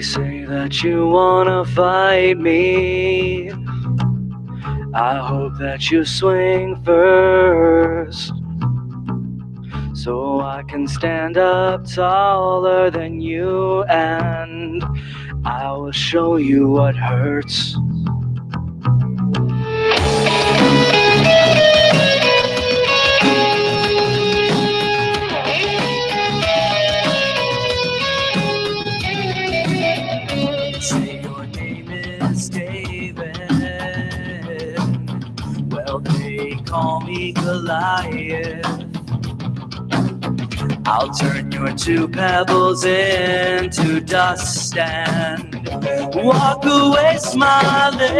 say that you wanna fight me. I hope that you swing first, so I can stand up taller than you, and I will show you what hurts. Say your name is David. Well, they call me Goliath. I'll turn your two pebbles into dust and walk away smiling.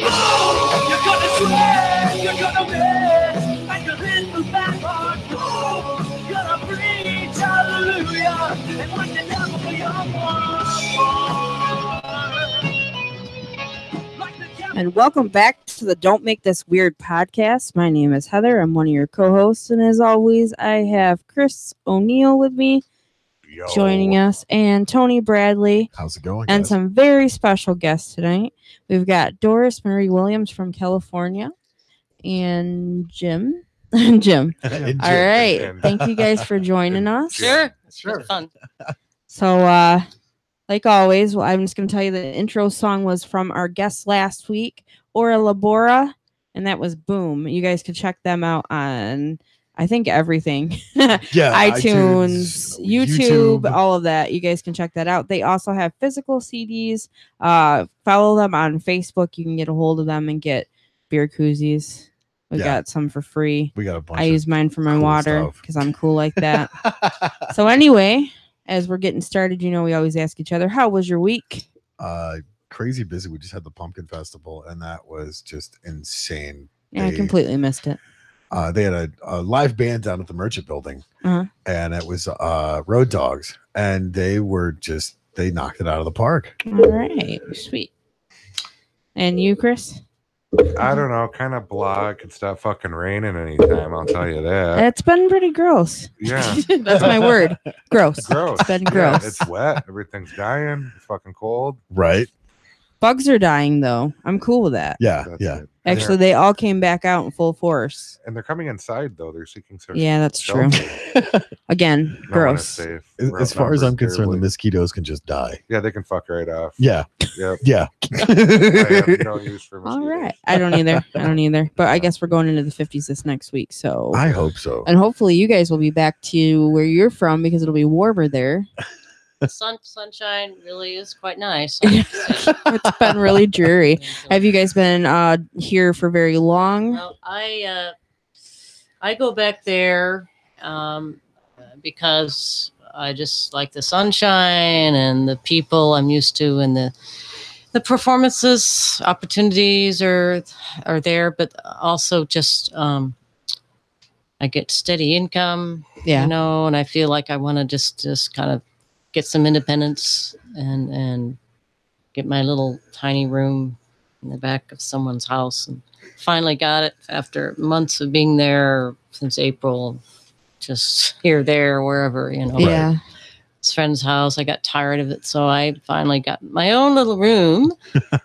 Oh, you're gonna swear, you're gonna miss, and you'll hit the back hard. Oh, you're gonna preach hallelujah and let the devil be your And welcome back to the Don't Make This Weird podcast. My name is Heather. I'm one of your co-hosts. And as always, I have Chris O'Neill with me joining us and Tony Bradley. How's it going, and guys? some very special guests tonight. We've got Doris Marie Williams from California and Jim. Jim. All right. Thank you guys for joining us. Sure. It's fun. So, like always, I'm just going to tell you the intro song was from our guest last week, Ora Labora, and that was Boom. You guys can check them out on, I think, everything. iTunes, YouTube, all of that. You guys can check that out. They also have physical CDs. Follow them on Facebook. You can get a hold of them and get beer koozies. We got some for free. We got a bunch. I use mine for my cool water because I'm cool like that. So anyway, as we're getting started, you know, we always ask each other, how was your week? Crazy busy. We just had the Pumpkin Festival, and that was just insane. Yeah, I completely missed it. They had a live band down at the Merchant Building, and it was Road Dogs, and they knocked it out of the park. All right, sweet. And you, Chris? I don't know, kind of blah. It could stop fucking raining anytime, I'll tell you that. It's been pretty gross. Yeah. That's my word. Gross. Gross. It's been gross. Yeah, it's wet. Everything's dying. It's fucking cold. Right. Bugs are dying, though. I'm cool with that. Yeah. That's Yeah. it. Actually, they all came back out in full force. And they're coming inside, though. They're seeking some. Yeah, that's true. Again, No one is gross. safe. As far as I'm concerned, the Terribly. mosquitoes can just die. Yeah, they can fuck right off. Yeah. Yep. Yeah. I have no use for mosquitoes. All right. I don't either. But I guess we're going into the 50s this next week. So I hope so. and hopefully you guys will be back to where you're from because it'll be warmer there. Sunshine really is quite nice. It's been really dreary. Have you guys been here for very long? Well, I go back there because I just like the sunshine and the people I'm used to, and the performances, opportunities are there, but also just I get steady income, you know, and I feel like I want to just kind of get some independence and get my little tiny room in the back of someone's house, and finally got it after months of being there since April, just here, there, wherever, you know. Yeah. His friend's house. I got tired of it, so I finally got my own little room,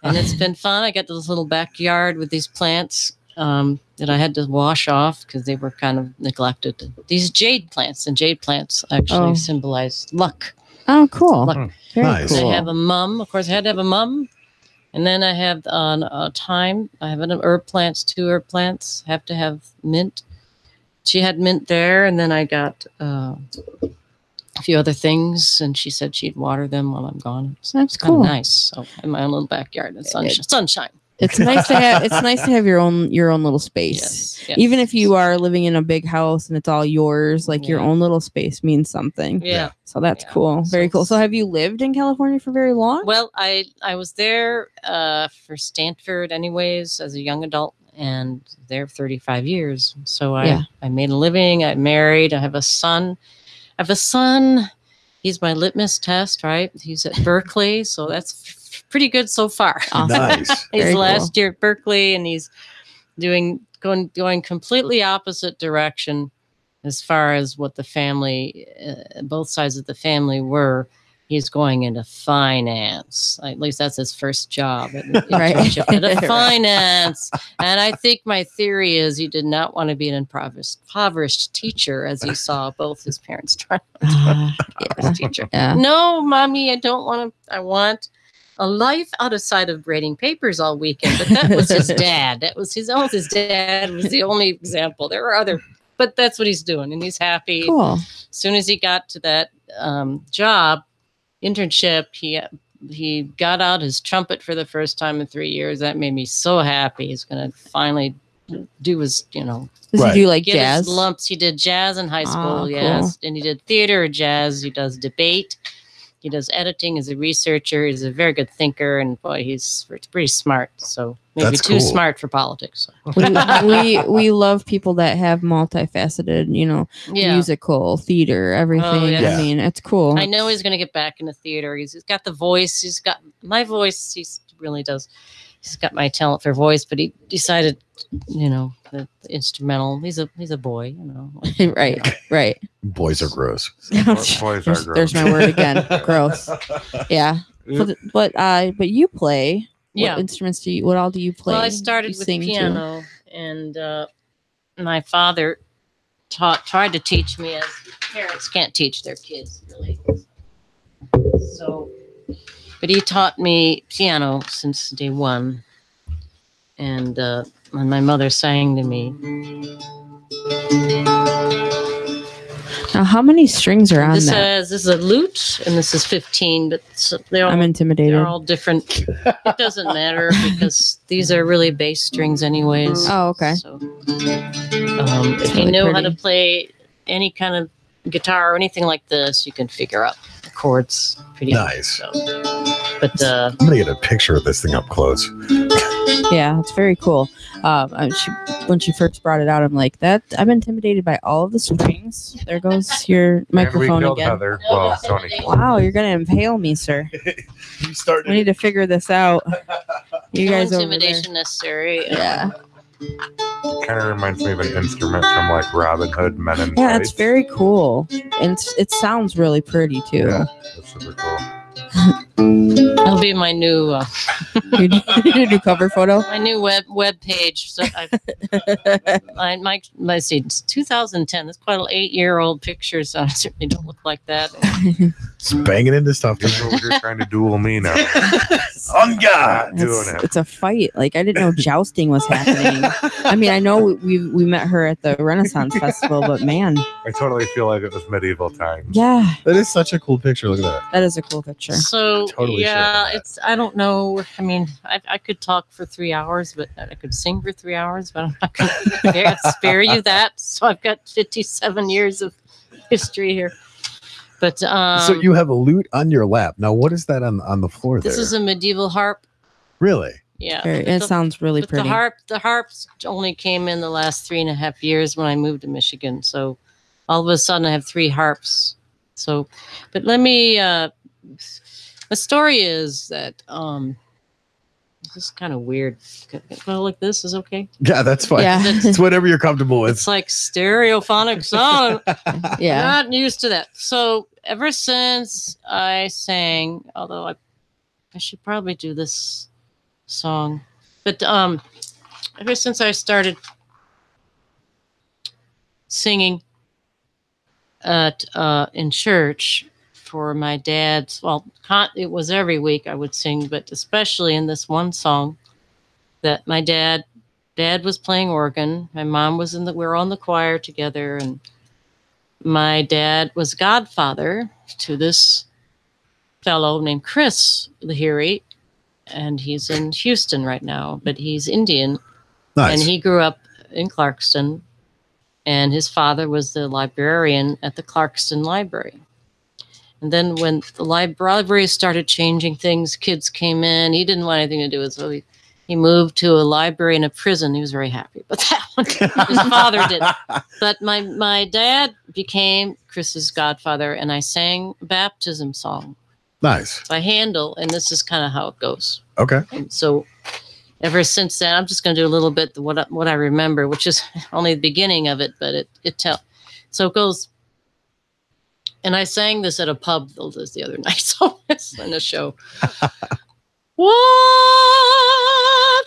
and it's been fun. I got this little backyard with these plants that I had to wash off because they were kind of neglected. These jade plants, and jade plants actually symbolize luck. Oh, cool. Luck. Very Nice. cool. I have a mum. Of course, I had to have a mum. And then I have thyme. I have herb plants, 2 herb plants. Have to have mint. She had mint there. And then I got a few other things. And she said she'd water them while I'm gone. So That's it's kind cool. of nice. So in my own little backyard and sunshine. It's nice to have. It's nice to have your own little space. Yes. Even if you are living in a big house and it's all yours, like your own little space means something. Yeah. So that's cool. Very cool. So have you lived in California for very long? Well, I was there for Stanford anyways as a young adult, and there 35 years. So I made a living. I married. I have a son. He's my litmus test, right? He's at Berkeley, so that's pretty good so far. Awesome. Nice. He's Very last year at Berkeley, and he's going completely opposite direction as far as what the family, both sides of the family were, he's going into finance. At least that's his first job. Right. Into finance. And I think my theory is he did not want to be an impoverished teacher, as he saw both his parents trying to be a teacher. Yeah. No, mommy, I don't want to. I want a life outside of grading papers all weekend. But that was his dad. His dad was the only example. There were other, but that's what he's doing, and he's happy. Cool. As soon as he got to that internship, he got out his trumpet for the first time in 3 years. That made me so happy. He's going to finally do his, Does he do like get jazz? his lumps. He did jazz in high school, cool. yes. And he did theater, jazz. He does debate. He does editing as a researcher. He's a very good thinker, and boy, he's pretty smart. So maybe That's too cool. smart for politics. we love people that have multifaceted, musical, theater, everything. Oh, yeah. I mean, it's cool. I know he's going to get back into theater. He's got the voice. He's got my voice. He really does. He's got my talent for voice, but he decided, the instrumental. He's a boy, Right. Boys are gross. Boys are gross. There's my word again. Gross. Yeah. But you play. Yeah. What instruments what all do you play? Well, I started with piano, and my father tried to teach me, as parents can't teach their kids, really. So, but he taught me piano since day one, and my mother sang to me. Now, how many strings are on This that? is a lute, and this is 15, but I'm intimidated. they're all different. It doesn't matter because these are really bass strings anyways. Oh, okay. So, if you really know how pretty. to play any kind of guitar or anything like this, you can figure out the chords pretty Nice. easy. So, but I'm gonna get a picture of this thing up close. Yeah, it's very cool. When she first brought it out, I'm like, I'm intimidated by all of the strings. There goes your microphone and we killed again. Heather. Well, Tony. Wow, you're gonna impale me, sir. You started. We need to figure this out. You no guys over there. intimidation necessary. Yeah. Kind of reminds me of an instrument from like Robin Hood Men in Yeah, Tights. it's very cool. And it sounds really pretty too. Yeah, that's super cool. It'll be my new Your new cover photo. my new web page. So my see, it's 2010. That's quite an 8-year-old picture, so I certainly don't look like that. Just banging into stuff. You're trying to duel me now. On God. Not doing it. It's a fight. Like, I didn't know jousting was happening. I mean, I know we met her at the Renaissance Festival, but man, I totally feel like it was medieval times. yeah, That is such a cool picture. Look at that. that is a cool picture. So Totally yeah, sure of that. I don't know. I mean, I could talk for 3 hours, but I could sing for 3 hours, but I'm not going to spare you that. So I've got 57 years of history here. But So you have a lute on your lap. Now, what is that on the floor there? this is a medieval harp. Really? Yeah, It sounds really but pretty. the harps only came in the last 3.5 years when I moved to Michigan. So all of a sudden I have 3 harps. So, but let me. The story is that this is kind of weird. Go like this is okay. Yeah, that's fine. Yeah. It's whatever you're comfortable with. It's like stereophonic sound. Yeah. Not used to that. So ever since I sang, although I should probably do this song, but ever since I started singing at in church for my dad's, it was every week I would sing, but especially in this one song that my dad was playing organ. My mom was we were on the choir together, and my dad was godfather to this fellow named Chris Lahiri, and he's in Houston right now, but he's Indian. Nice. And he grew up in Clarkston, and his father was the librarian at the Clarkston Library. And then when the library started changing things, kids came in. He didn't want anything to do with it, so he moved to a library in a prison. He was very happy about that one. His father did. But my dad became Chris's godfather, and I sang a baptism song Nice. by Handel, and this is kind of how it goes. Okay. And so ever since then, I'm just going to do a little bit what I remember, which is only the beginning of it, but it tells. So it goes, and I sang this at a pub the other night, so it's in a show. What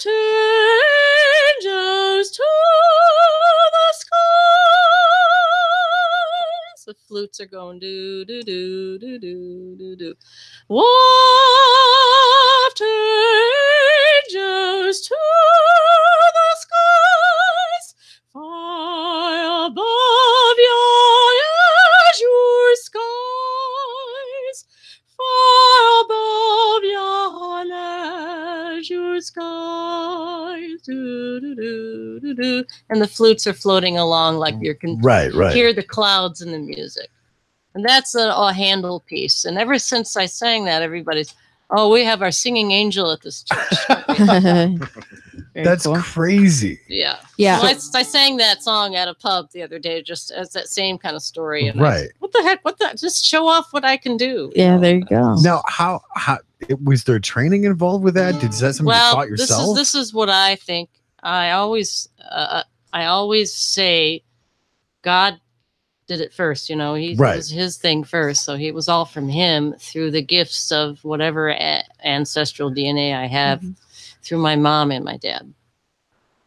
changes to the skies? The flutes are going do do do do do do do. What changes to the skies? Far above your azure skies, far above yon azure skies, do, do, do, do, do. And the flutes are floating along like you can hear the clouds in the music. And that's a Handel piece. And ever since I sang that, everybody's, oh, we have our singing angel at this church. That's cool. crazy. Yeah. Yeah. So I sang that song at a pub the other day, just as that same kind of story. And Right. what the heck? Just show off what I can do. Yeah, there you go. Now, how was there training involved with that? Is that something you taught yourself? This is what I think. I always say God did it first. You know, it was his thing first. So it was all from him through the gifts of whatever ancestral DNA I have through my mom and my dad.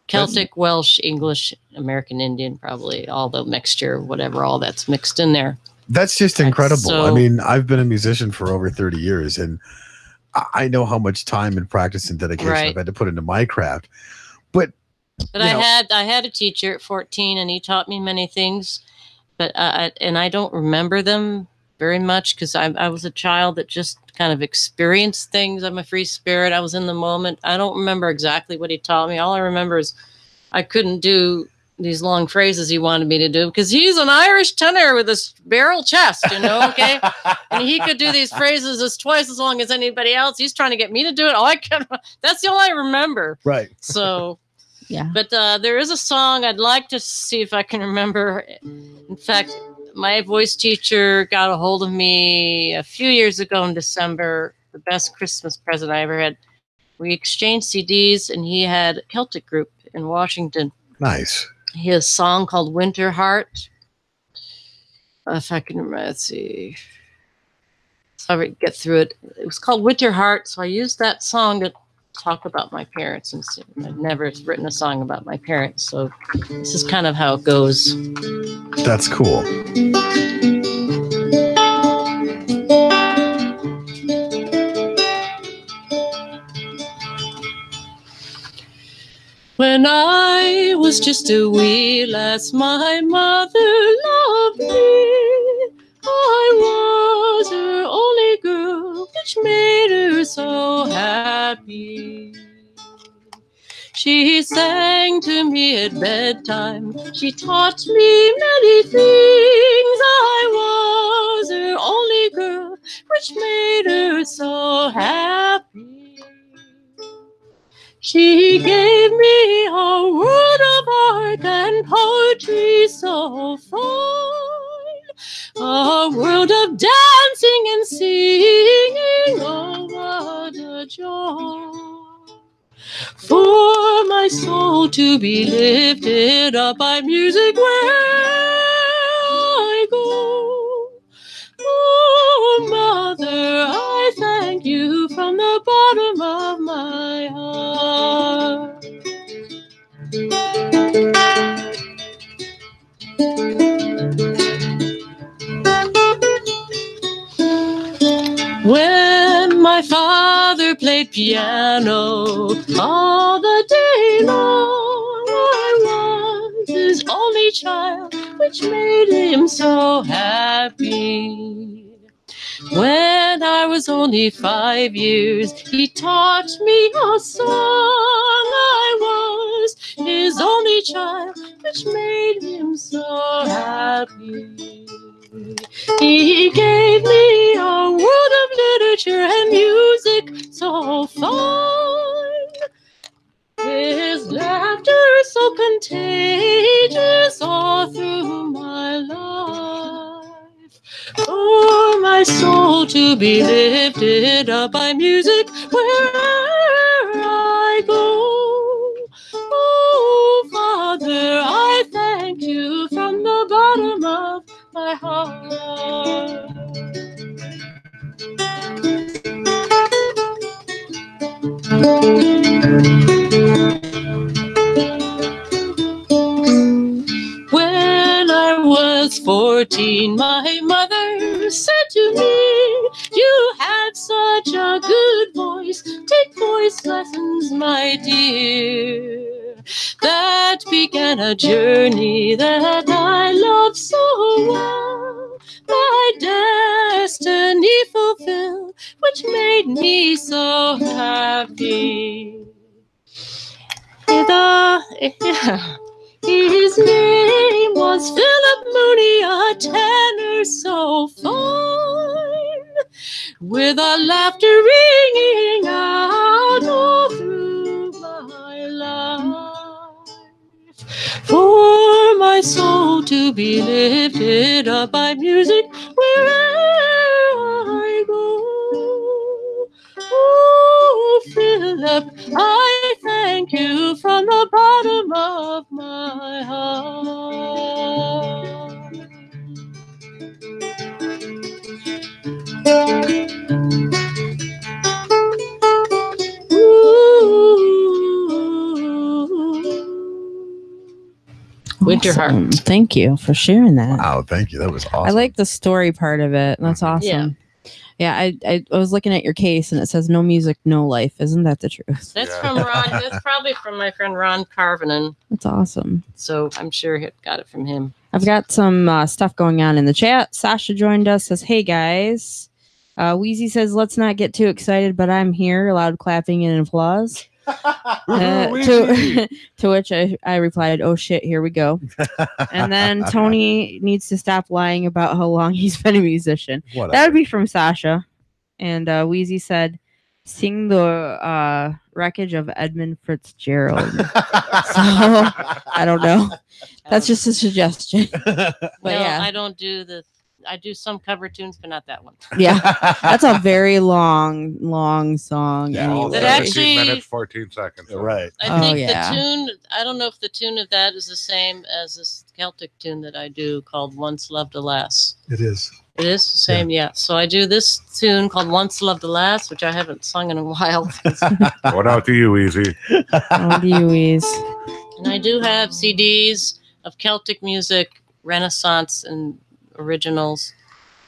Celtic, Welsh, English, American Indian, probably all the mixture, whatever, all that's mixed in there. That's just incredible. So, I mean, I've been a musician for over 30 years, and I know how much time and practice and dedication I've had to put into my craft. But I had a teacher at 14, and he taught me many things, but I don't remember them very much because I was a child that just kind of experienced things. I'm a free spirit. I was in the moment. I don't remember exactly what he taught me. All I remember is I couldn't do these long phrases he wanted me to do because he's an Irish tenor with a barrel chest, you know, okay? And he could do these phrases as twice as long as anybody else. He's trying to get me to do it. That's the only I remember. Right. So, yeah. But there is a song I'd like to see if I can remember. In fact, my voice teacher got a hold of me a few years ago in December. The best Christmas present I ever had. We exchanged CDs, and he had a Celtic group in Washington. Nice. His song called Winter Heart. If I can remember, let's see. So I get through it. It was called Winter Heart, so I used that song to talk about my parents. And I've never written a song about my parents, so this is kind of how it goes. That's cool. When I was just a wee lass, my mother loved me. I was her only girl, which made her so happy. She sang to me at bedtime. She taught me many things. I was her only girl, which made her so happy. She gave me a world of art and poetry so fine, a world of dancing and singing, oh, what a joy. For my soul to be lifted up by music where I go. Oh, Mother, I thank you from the bottom of my heart. When my father played piano all the day long, I was his only child, which made him so happy. When I was only 5 years, he taught me a song. I was his only child, which made him so happy. He gave me a world of literature and music so fine. His laughter is so contagious all through my life. For my soul to be lifted up by music wherever I go. Oh, Father, I thank you from the bottom of my dear, that began a journey that I love so well. My destiny fulfilled, which made me so happy. His name was Philip Mooney, a tenor so fine, with a laughter ringing out all through my life. For my soul to be lifted up by music wherever I go. Oh, Philip, I thank you from the bottom of my heart. Winterheart. Awesome. Thank you for sharing that. Wow, thank you. That was awesome. I like the story part of it. That's awesome. Yeah, I was looking at your case and it says no music, no life. Isn't that the truth? That's from Ron. That's probably from my friend Ron Carvinen. That's awesome. So I'm sure he got it from him. I've got some stuff going on in the chat. Sasha joined us, says, hey guys. Wheezy says, let's not get too excited, but I'm here. Loud clapping and applause. To which I replied, oh shit, here we go. And then Tony needs to stop lying about how long he's been a musician. Whatever. That would be from Sasha. And Wheezy said, sing the wreckage of Edmund Fitzgerald. So I don't know. That's just a suggestion. But no, yeah. I don't do the. I do some cover tunes, but not that one. Yeah, that's a very long song. Yeah, anyway. That actually- 17 minutes, 14 seconds. Right. I think yeah. the tune. I don't know if the tune of that is the same as this Celtic tune that I do called "Once Loved a Lass." It is. It is the same, yeah. So I do this tune called "Once Loved a Lass," which I haven't sung in a while. What out to you, Easy? Oh, Dewey's. And I do have CDs of Celtic music, Renaissance, and originals,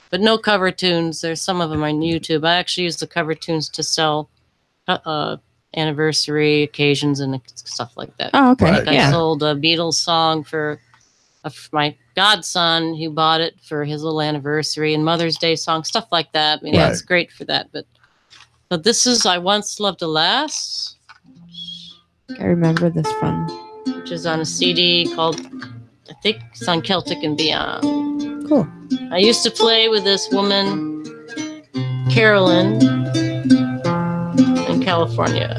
but no cover tunes. There's some of them on YouTube. I actually use the cover tunes to sell anniversary occasions and stuff like that. Oh, okay. Right. I sold a Beatles song for my godson who bought it for his little anniversary, and Mother's Day song, stuff like that. I mean, Right. It's great for that. But this is I Once Loved a Lass, I remember this from. which is on a CD called, I think it's on Celtic and Beyond. Cool. I used to play with this woman, Carolyn, in California.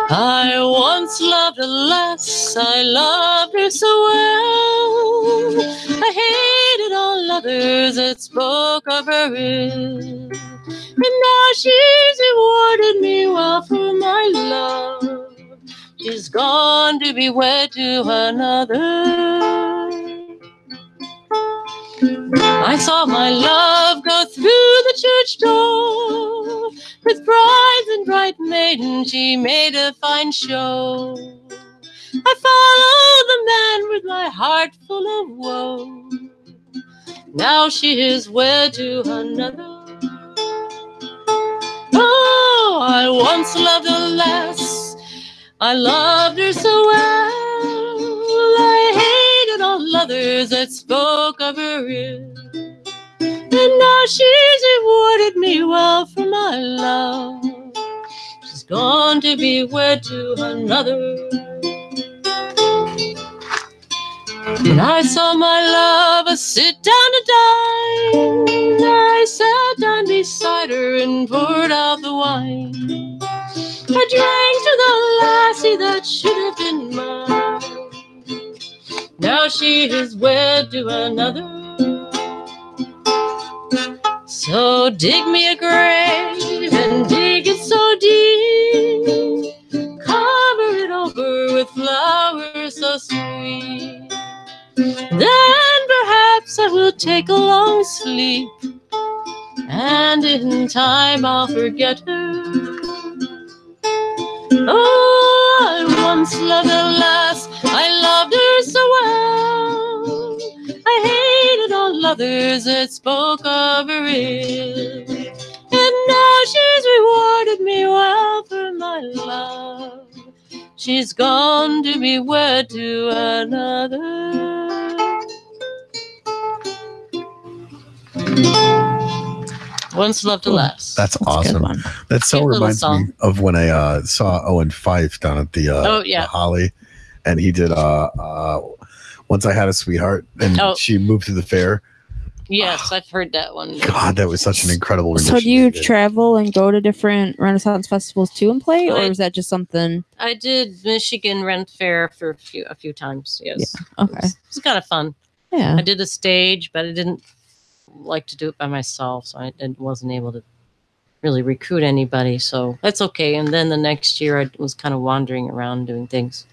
I once loved a lass, I loved her so well. I hated all others that spoke of her ill. And now she's rewarded me well for my love. She's gone to be wed to another. I saw my love go through the church door. With brides and bright maidens, she made a fine show. I followed the man with my heart full of woe. Now she is wed to another. Oh, I once loved a lass, I loved her so well. I hated all others that spoke of her ill. And now she's rewarded me well for my love. She's gone to be wed to another. When I saw my lover sit down to dine, I sat down beside her and poured out the wine. I drank to the lassie that should have been mine. Now she is wed to another. So dig me a grave and dig it so deep. Cover it over with flowers so sweet. Then perhaps I will take a long sleep, and in time I'll forget her. Oh, I once loved a lass, I loved her so well. I hated all others that spoke of her ill. And now she's rewarded me well for my love. She's gone to be wed to another. Once loved to last. That's awesome. That so Cute little reminds me song. of when I saw Owen Fife down at the the Holly, and he did Once I Had a Sweetheart, and she moved to the fair. Yes, I've heard that one. God, that was such an incredible rendition. So do you travel and go to different Renaissance festivals too and play, or is that just something? I did Michigan Rent Fair for a few times. Yes. Yeah. Okay. It was kind of fun. Yeah. I did a stage, but I didn't like to do it by myself, so I wasn't able to really recruit anybody. So that's okay. And then the next year, I was kind of wandering around doing things,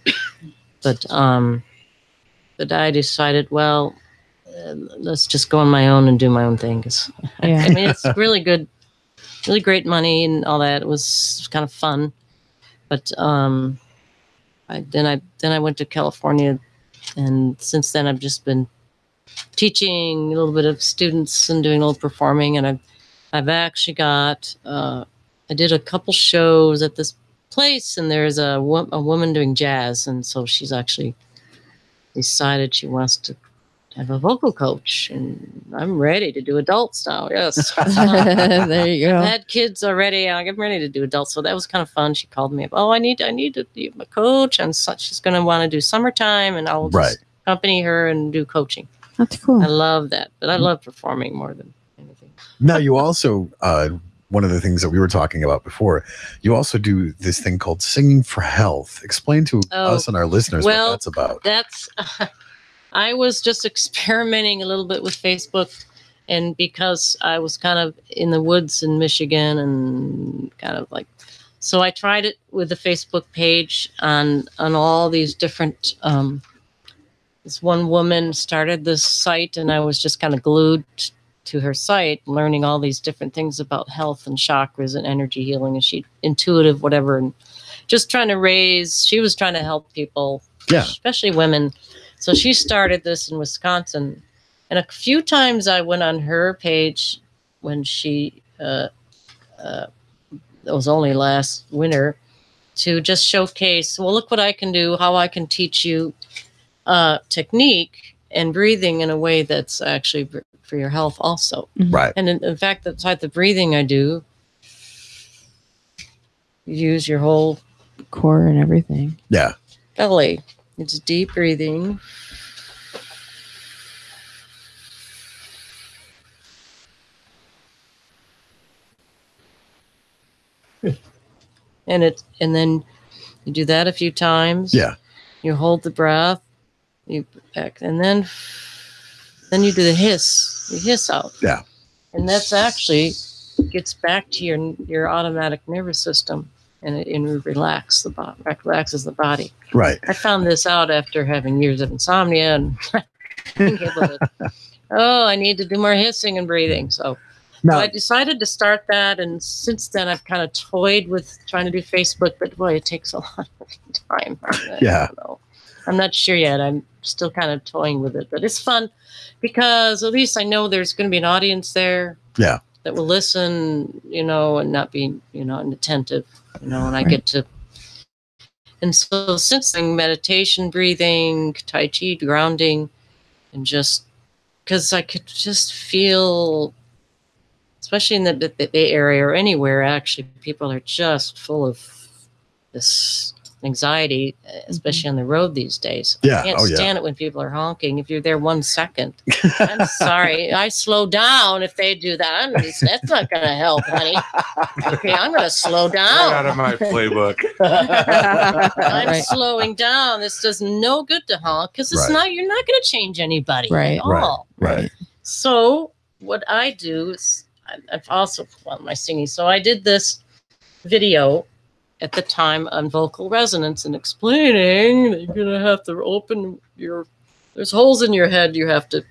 but I decided, well, let's just go on my own and do my own thing. I mean, it's really good, really great money and all that. It was kind of fun, but then I went to California, and since then I've just been teaching a little bit of students and doing a little performing. And I've actually got I did a couple shows at this place, and there's a woman doing jazz, and so she's actually decided she wants to have a vocal coach, and I'm ready to do adults now. Yes. There you go. I've had kids already. I'm ready to do adults. So that was kind of fun. She called me up. Oh, I need to be a coach. And she's going to want to do summertime, and I'll just accompany her and do coaching. That's cool. I love that. But I love performing more than anything. Now, you also, one of the things that we were talking about before, you also do this thing called Singing for Health. Explain to us and our listeners what that's about. That's... I was just experimenting a little bit with Facebook, and because I was kind of in the woods in Michigan and kind of like, so I tried it with the Facebook page on all these different, this one woman started this site, and I was just kind of glued to her site, learning all these different things about health and chakras and energy healing, and she intuitive, whatever, and just trying to she was trying to help people, especially women. So she started this in Wisconsin, and a few times I went on her page when she, it was only last winter, to just showcase, well, look what I can do, how I can teach you technique and breathing in a way that's actually for your health also. Right. And in fact, the type of breathing I do, you use your whole core and everything. Yeah. belly. It's deep breathing. And then you do that a few times. Yeah. You hold the breath. And then you do the hiss. You hiss out. Yeah. And that's actually gets back to your automatic nervous system, and it relaxes the body. Right. I found this out after having years of insomnia and being able to, I need to do more hissing and breathing. So I decided to start that, and since then I've kind of toyed with trying to do Facebook, but boy, it takes a lot of time. Yeah. I'm not sure yet. I'm still kind of toying with it, but it's fun because at least I know there's going to be an audience there. Yeah. That will listen, and not be, inattentive, and I get to. And so since then, meditation, breathing, Tai Chi, grounding, and just because I could just feel, especially in the Bay Area or anywhere, actually, people are just full of this anxiety, especially on the road these days. Yeah. I can't stand it when people are honking. If you're there 1 second, I'm sorry. I slow down if they do that. That's not going to help, honey. Okay, I'm going to slow down. Get out of my playbook. I'm slowing down. This does no good to honk because you're not going to change anybody at all. Right. So what I do is I've also my singing. So I did this video at the time on vocal resonance and explaining that you're going to have to open there's holes in your head. You have to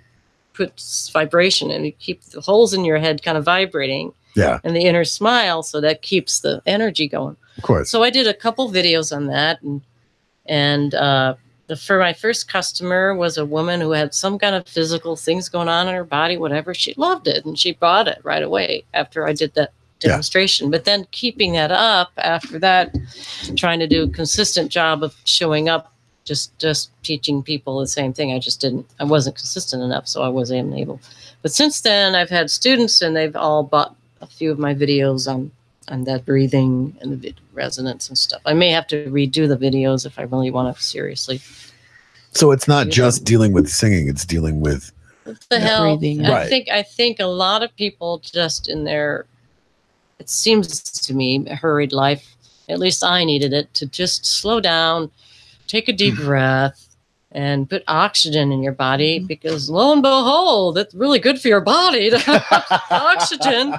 put vibration in. You keep the holes in your head kind of vibrating. Yeah. And the inner smile. So that keeps the energy going. Of course. So I did a couple videos on that, and for my first customer was a woman who had some kind of physical things going on in her body, whatever. She loved it, and she bought it right away after I did that demonstration. But then keeping that up after that, trying to do a consistent job of showing up, just teaching people the same thing. I wasn't consistent enough, so I wasn't able. But since then, I've had students, and they've all bought a few of my videos on that breathing and the resonance and stuff. I may have to redo the videos if I really want to seriously. So it's not just dealing with singing; it's dealing with the health. Breathing. Right. I think a lot of people just in their, it seems to me, hurried life. At least I needed it to just slow down, take a deep breath, and put oxygen in your body, because lo and behold, it's really good for your body to have oxygen.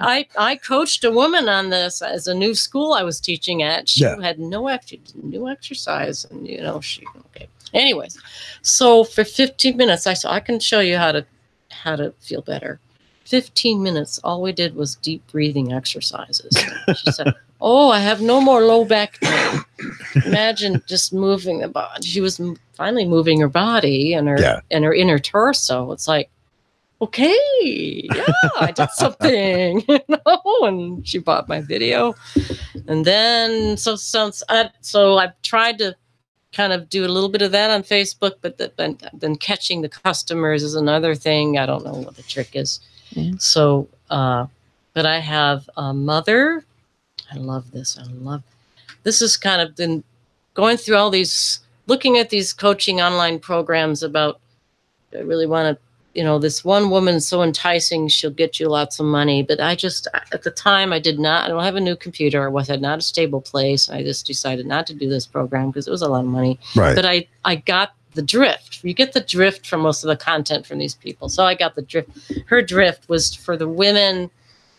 I coached a woman on this as a new school I was teaching at. She had no exercise, and Anyways, so for 15 minutes, I said, I can show you how to feel better. 15 minutes, all we did was deep breathing exercises. She said, "Oh, I have no more low back pain." Imagine just moving the body. She was finally moving her body and her inner torso. It's like, okay, yeah, I did something, and she bought my video. And then, so I've tried to kind of do a little bit of that on Facebook, but then catching the customers is another thing. I don't know what the trick is. Mm-hmm. So, but I have a mother. I love this. This has kind of been going through all these, looking at these coaching online programs about, I really want to, this one woman's so enticing, she'll get you lots of money. But at the time, I don't have a new computer. I had not a stable place. I just decided not to do this program because it was a lot of money. Right. But I got the drift. You get the drift from most of the content from these people. So I got the drift. Her drift was for the women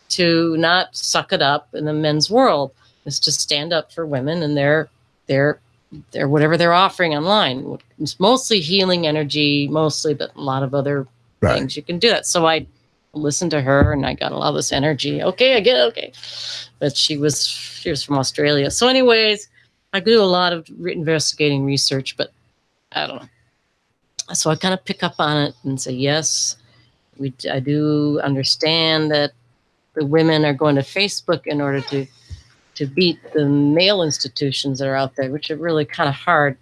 to not suck it up in the men's world, is to stand up for women and their whatever they're offering online. It's mostly healing energy, but a lot of other things you can do that. So I listened to her, and I got a lot of this energy. Okay, I get it. Okay. But she was from Australia. So anyways, I do a lot of investigating research, but I don't know. So I kind of pick up on it and say, yes, I do understand that the women are going to Facebook in order to beat the male institutions that are out there, which are really kind of hard,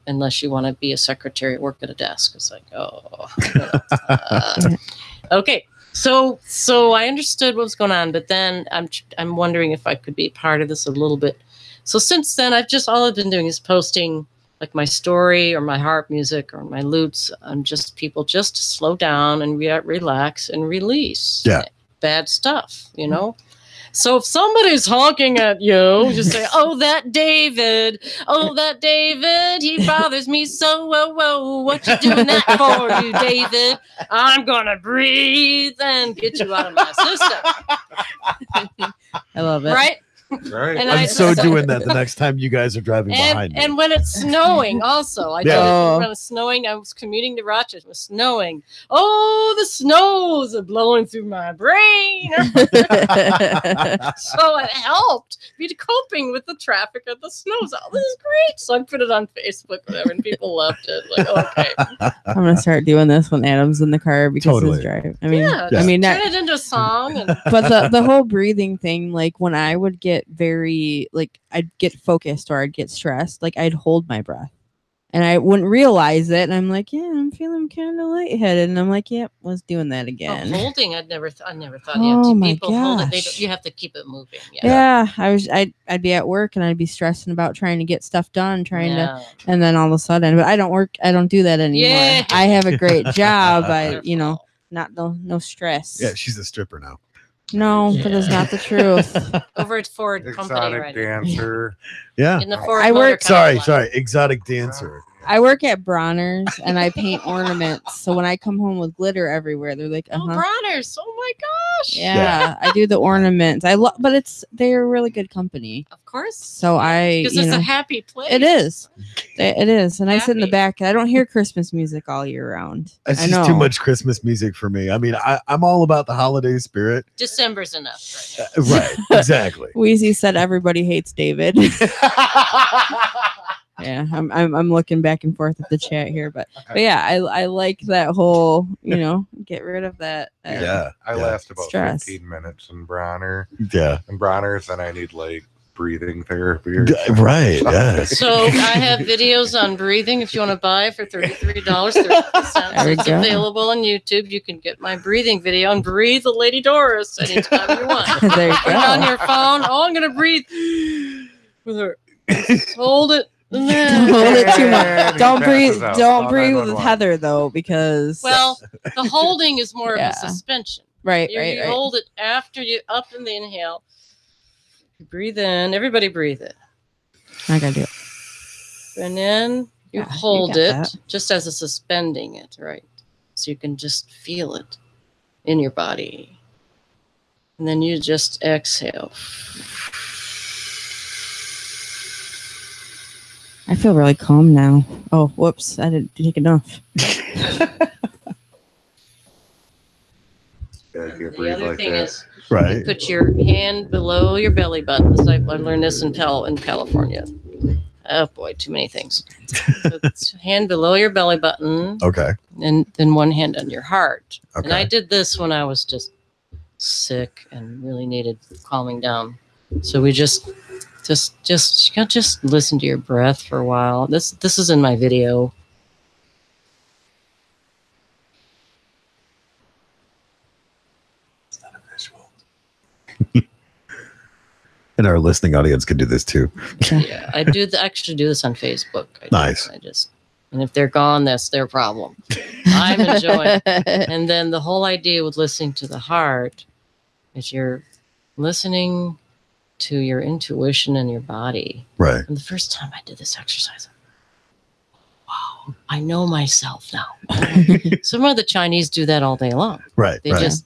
unless you want to be a secretary at work at a desk. It's like, okay. So I understood what was going on, but then I'm wondering if I could be part of this a little bit. So since then, all I've been doing is posting like my story or my harp music or my lutes, and just people just to slow down and relax and release bad stuff, So if somebody's honking at you, just say, "Oh, that David, he bothers me so. Whoa, what you doing that for, you David? I'm gonna breathe and get you out of my system." I love it. Right? Right. And I'm so doing that the next time you guys are driving behind me. And when it's snowing, also, I did it when it was snowing. I was commuting to Rochester. It was snowing. Oh, the snows are blowing through my brain. So it helped me coping with the traffic of the snows. Oh, this is great. So I put it on Facebook, whatever, and people loved it. Like, okay. I'm gonna start doing this when Adam's in the car because he's driving. I mean, turn it into a song. But the whole breathing thing, like when I would get very, like, I'd get focused or I'd get stressed, like I'd hold my breath and I wouldn't realize it, and I'm like, I'm feeling kind of lightheaded, and I'm like, yep, was doing that again. Holding, I never thought people hold it. You have to keep it moving. I'd be at work and I'd be stressing about trying to get stuff done, and then all of a sudden, but I don't do that anymore. I have a great job. No stress. Yeah, she's a stripper now. No, that is not the truth. Over at Ford Company, right? Dancer. Yeah. In the Ford exotic dancer. I work at Bronner's and I paint ornaments. So when I come home with glitter everywhere, they're like, "Oh, Bronner's! Oh my gosh!" Yeah, I do the ornaments. But they're a really good company. Of course. So because it's a happy place. It is. It is, and I sit in the back. I don't hear Christmas music all year round. It's just too much Christmas music for me. I mean, I'm all about the holiday spirit. December's enough. Right. Exactly. Wheezy said everybody hates David. Yeah, I'm looking back and forth at the chat here, but yeah, I like that whole, get rid of that. I last about stress. 15 minutes in Bronner. Yeah. In Bronner's, then I need like breathing therapy. Right. Yeah. So I have videos on breathing if you want to buy for $33. It's available on YouTube. You can get my breathing video and breathe the Lady Doris anytime you want. There you Put it on your phone. Oh, I'm gonna breathe with her. Hold it. Hold it too much. Don't breathe. out. Don't Call breathe with 911. Heather though, because the holding is more Yeah. of a suspension. right. You hold it after you up in the inhale. You breathe in. Everybody breathe it. I gotta do it. And then you Yeah, hold you it got that. just as a suspending it, right? So you can just feel it in your body. And then you just exhale. I feel really calm now. Oh, whoops! I didn't take enough. The other thing is, Right. put your hand below your belly button. I learned this in California. Oh boy, too many things. So it's hand below your belly button, Okay. and then one hand on your heart. Okay. And I did this when I was just sick and really needed calming down. So we just listen to your breath for a while. This is in my video. It's not a visual. And our listening audience can do this too. Yeah, I actually do this on Facebook. Nice. And if they're gone, that's their problem. I'm enjoying it. And then the whole idea with listening to the heart is you're listening to your intuition and your body. Right. And the first time I did this exercise, wow, I know myself now. Some of the Chinese do that all day long. Right. They right. just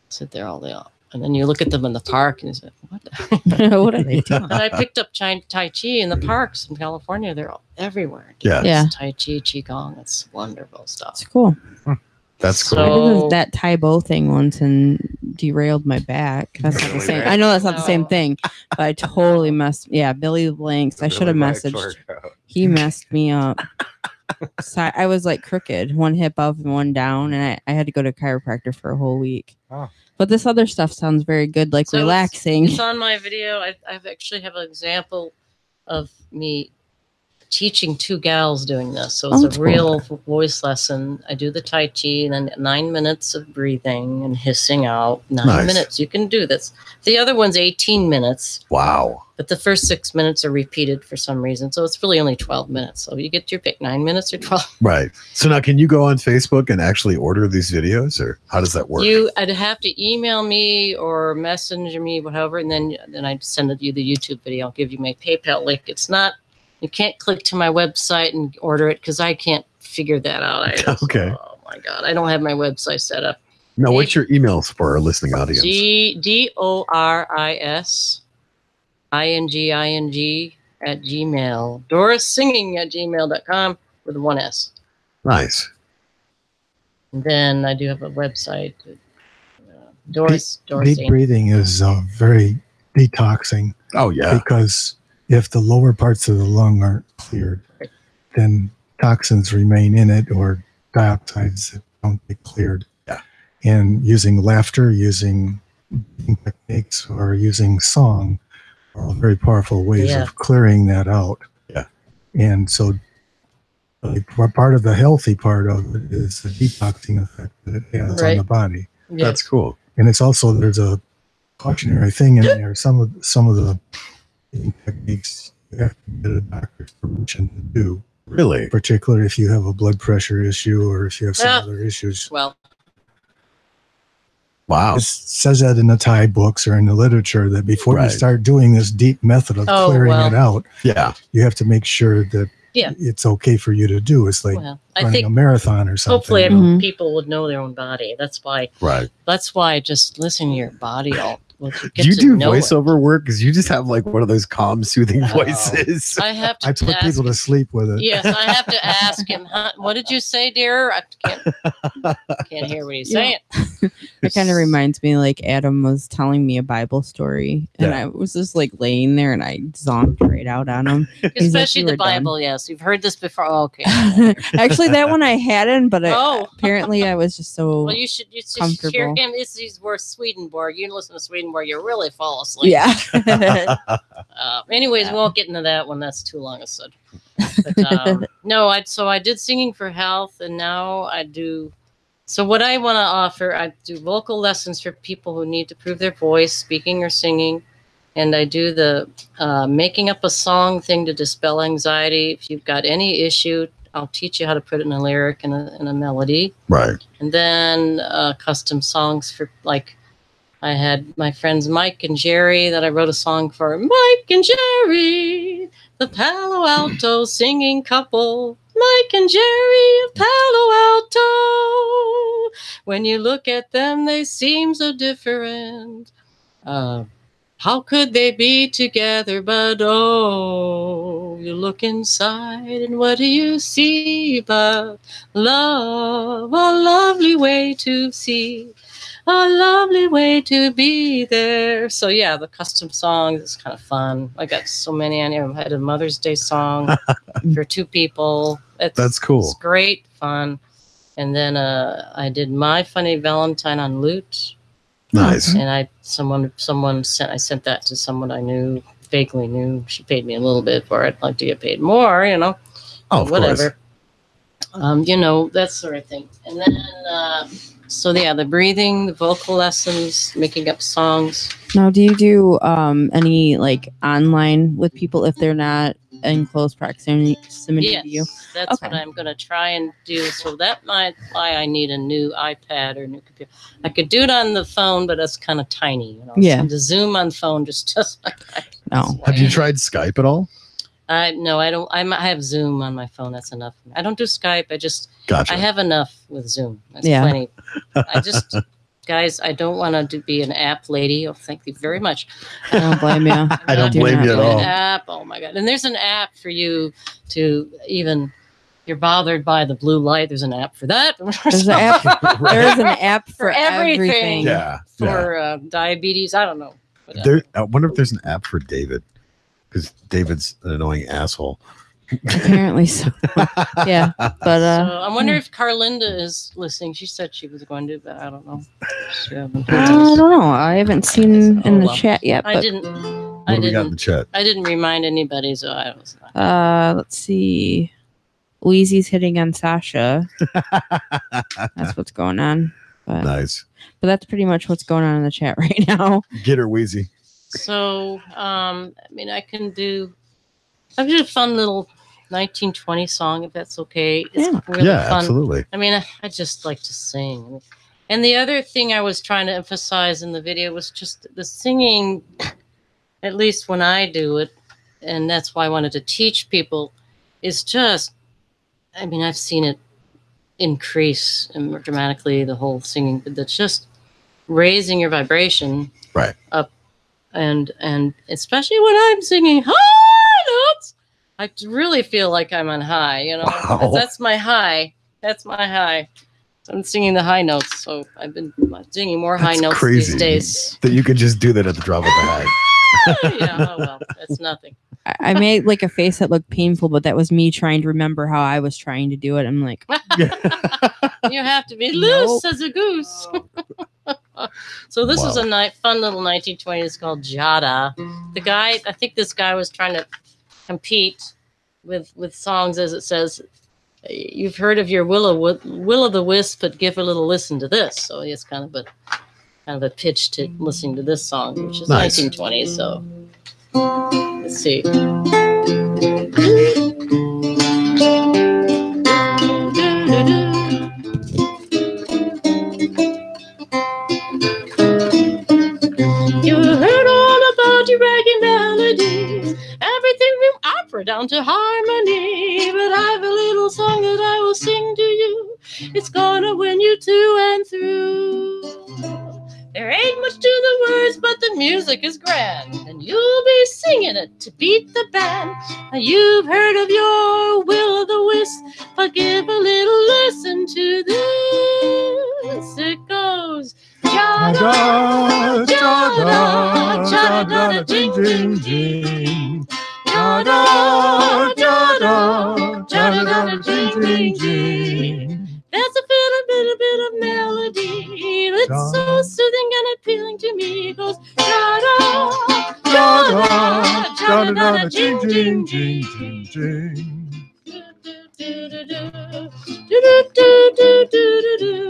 sit there all day long. And then you look at them in the park and you say, what? What are they doing? And I picked up Tai Chi in the parks in California. They're all everywhere. Yeah. Yeah. Tai Chi, Qigong. It's wonderful stuff. It's cool. That's cool. I did So- that Tai Bo thing once and derailed my back. That's not the Really same. bad. I know that's not the same No. thing, but I totally messed. Yeah, Billy Blanks. I should have messaged. He messed me up. So I was like crooked, one hip up and one down, and I had to go to a chiropractor for a whole week. Oh. But this other stuff sounds very good, like So relaxing. It's on my video. I actually have an example of me teaching two gals doing this. So it's that's a cool. real voice lesson. I do the Tai Chi and then 9 minutes of breathing and hissing out. 9 Nice. minutes. You can do this. The other one's 18 minutes, Wow. but the first 6 minutes are repeated for some reason. So it's really only 12 minutes. So you get your pick, 9 minutes or 12. Right. So now can you go on Facebook and actually order these videos, or how does that work? I'd have to email me or messenger me, whatever, and then I'd send you the YouTube video. I'll give you my PayPal link. It's not, you can't click to my website and order it because I can't figure that out. Okay. Oh my God. I don't have my website set up. Now, what's your emails for our listening audience? DorisSinging@gmail. DorisSinging@gmail.com with one S. Nice. And then I do have a website. Doris. Deep breathing is very detoxing Oh, yeah. because if the lower parts of the lung aren't cleared, then toxins remain in it or dioxides that don't get cleared. Yeah. And using laughter, using breathing techniques, or using song are all very powerful ways Yeah. of clearing that out. Yeah. And so part of the healthy part of it is the detoxing effect that it has on Right. the body. Yeah. That's cool. And it's also, there's a cautionary thing in there. Some of the techniques you have to get a doctor's permission to do, Really? particularly if you have a blood pressure issue or if you have some Yeah. other issues. Well, Wow. It says that in the Thai books or in the literature that before Right. you start doing this deep method of Oh, clearing well. it out, Yeah. you have to make sure that Yeah. it's okay for you to do. It's like I running a think marathon or something. hopefully Mhm. people would know their own body. That's why Right. just listen to your body Well, do you do voiceover work? Because you just have like one of those calm, soothing voices. I have to. I put people to sleep with it. Yes, I have to ask him. Huh, what did you say, dear? I can't hear what he's saying. It kind of reminds me like Adam was telling me a Bible story, and I was just like laying there, and I zonked right out on him. Especially the Bible. Done. Yes, you've heard this before. Oh, okay. Actually, that one I hadn't, but apparently I was just so. Well, you should hear him. He's worth Swedenborg. You listen to Swedenborg, you really fall asleep. Yeah. Anyways, we won't get into that one. That's too long a subject. But, no, I did singing for health, and now I do. So what I want to offer, I do vocal lessons for people who need to prove their voice, speaking or singing, and I do the making up a song thing to dispel anxiety. If you've got any issue, I'll teach you how to put it in a lyric and a melody. Right. And then custom songs for, like, I had my friends Mike and Jerry that I wrote a song for. Mike and Jerry, the Palo Alto singing couple. Mike and Jerry of Palo Alto. When you look at them, they seem so different. How could they be together? But oh, you look inside, and what do you see but love? A lovely way to see, a lovely way to be there. So yeah, the custom songs is kind of fun. I got so many on here. I had a Mother's Day song for 2 people. That's cool. It's great fun. And then I did My Funny Valentine on lute. Nice. And I sent that to someone I knew, vaguely knew. She paid me a little bit for it. I'd like to get paid more, you know. Oh, of whatever. You know, that sort of thing. And then so yeah, the breathing, the vocal lessons, making up songs. Now, do you do any like online with people if they're not in close proximity to you? That's what I'm going to try and do. So that might why I need a new iPad or a new computer. I could do it on the phone, but that's kind of tiny. You know? Yeah. So the Zoom on phone just no. Have you tried Skype at all? No, I don't. I have Zoom on my phone. That's enough. I don't do Skype. Gotcha. I have enough with Zoom. That's plenty. Guys, I don't want to be an app lady. Oh, thank you very much. I don't blame you. I don't blame you at all. An app. Oh my God. And there's an app for you to even, you're bothered by the blue light. There's an app for that. There's an app. There's an app for everything. Yeah. For diabetes. I don't know. I wonder if there's an app for David, because David's an annoying asshole. Apparently so. Yeah, but so I wonder if Carlinda is listening. She said she was going to, but I don't know. I don't know. I haven't seen in the chat yet. But I didn't. What do we got in the chat? I didn't remind anybody, so I was. Let's see. Wheezy's hitting on Sasha. That's what's going on. But, nice. But that's pretty much what's going on in the chat right now. Get her, Wheezy. So, I mean, I did a fun little 1920 song, if that's okay. It's really fun. Absolutely. I mean, I just like to sing. And the other thing I was trying to emphasize in the video was just the singing, at least when I do it, and that's why I wanted to teach people, is just, I mean, I've seen it increase dramatically, the whole singing, but that's just raising your vibration up, and especially when I'm singing high notes, I really feel like I'm on high, you know. Wow. That's my high. I'm singing the high notes, so I've been singing more high notes these days. That you could just do that at the drop of a hat. Yeah, oh well, that's nothing. I made like a face that looked painful, but that was me trying to remember how I was trying to do it. I'm like, you have to be loose as a goose. So this is a fun little 1920s. It's called Jada. The guy, I think this guy was trying to compete with songs, as it says. You've heard of your Will o' the Wisp, but give a little listen to this. So it's kind of a pitch to listening to this song, which is 1920s. So let's see. You heard all about your ragged melodies, everything from opera down to harmony. But I've a little song that I will sing to you. It's gonna win you through and through. There ain't much to the words, but the music is grand, and you'll be singing it to beat the band. Now you've heard of your will-o'-the-wisp, but give a little listen to this. It goes, ja-da, ja-da, ja-da, jing, jing, jing. Ja-da, ja-da, ja-da, jing, jing, jing. There's a bit of melody. It's so soothing and appealing to me. It goes, ja-da, ja-da, ja-da, jing, jing, jing, jing, jing.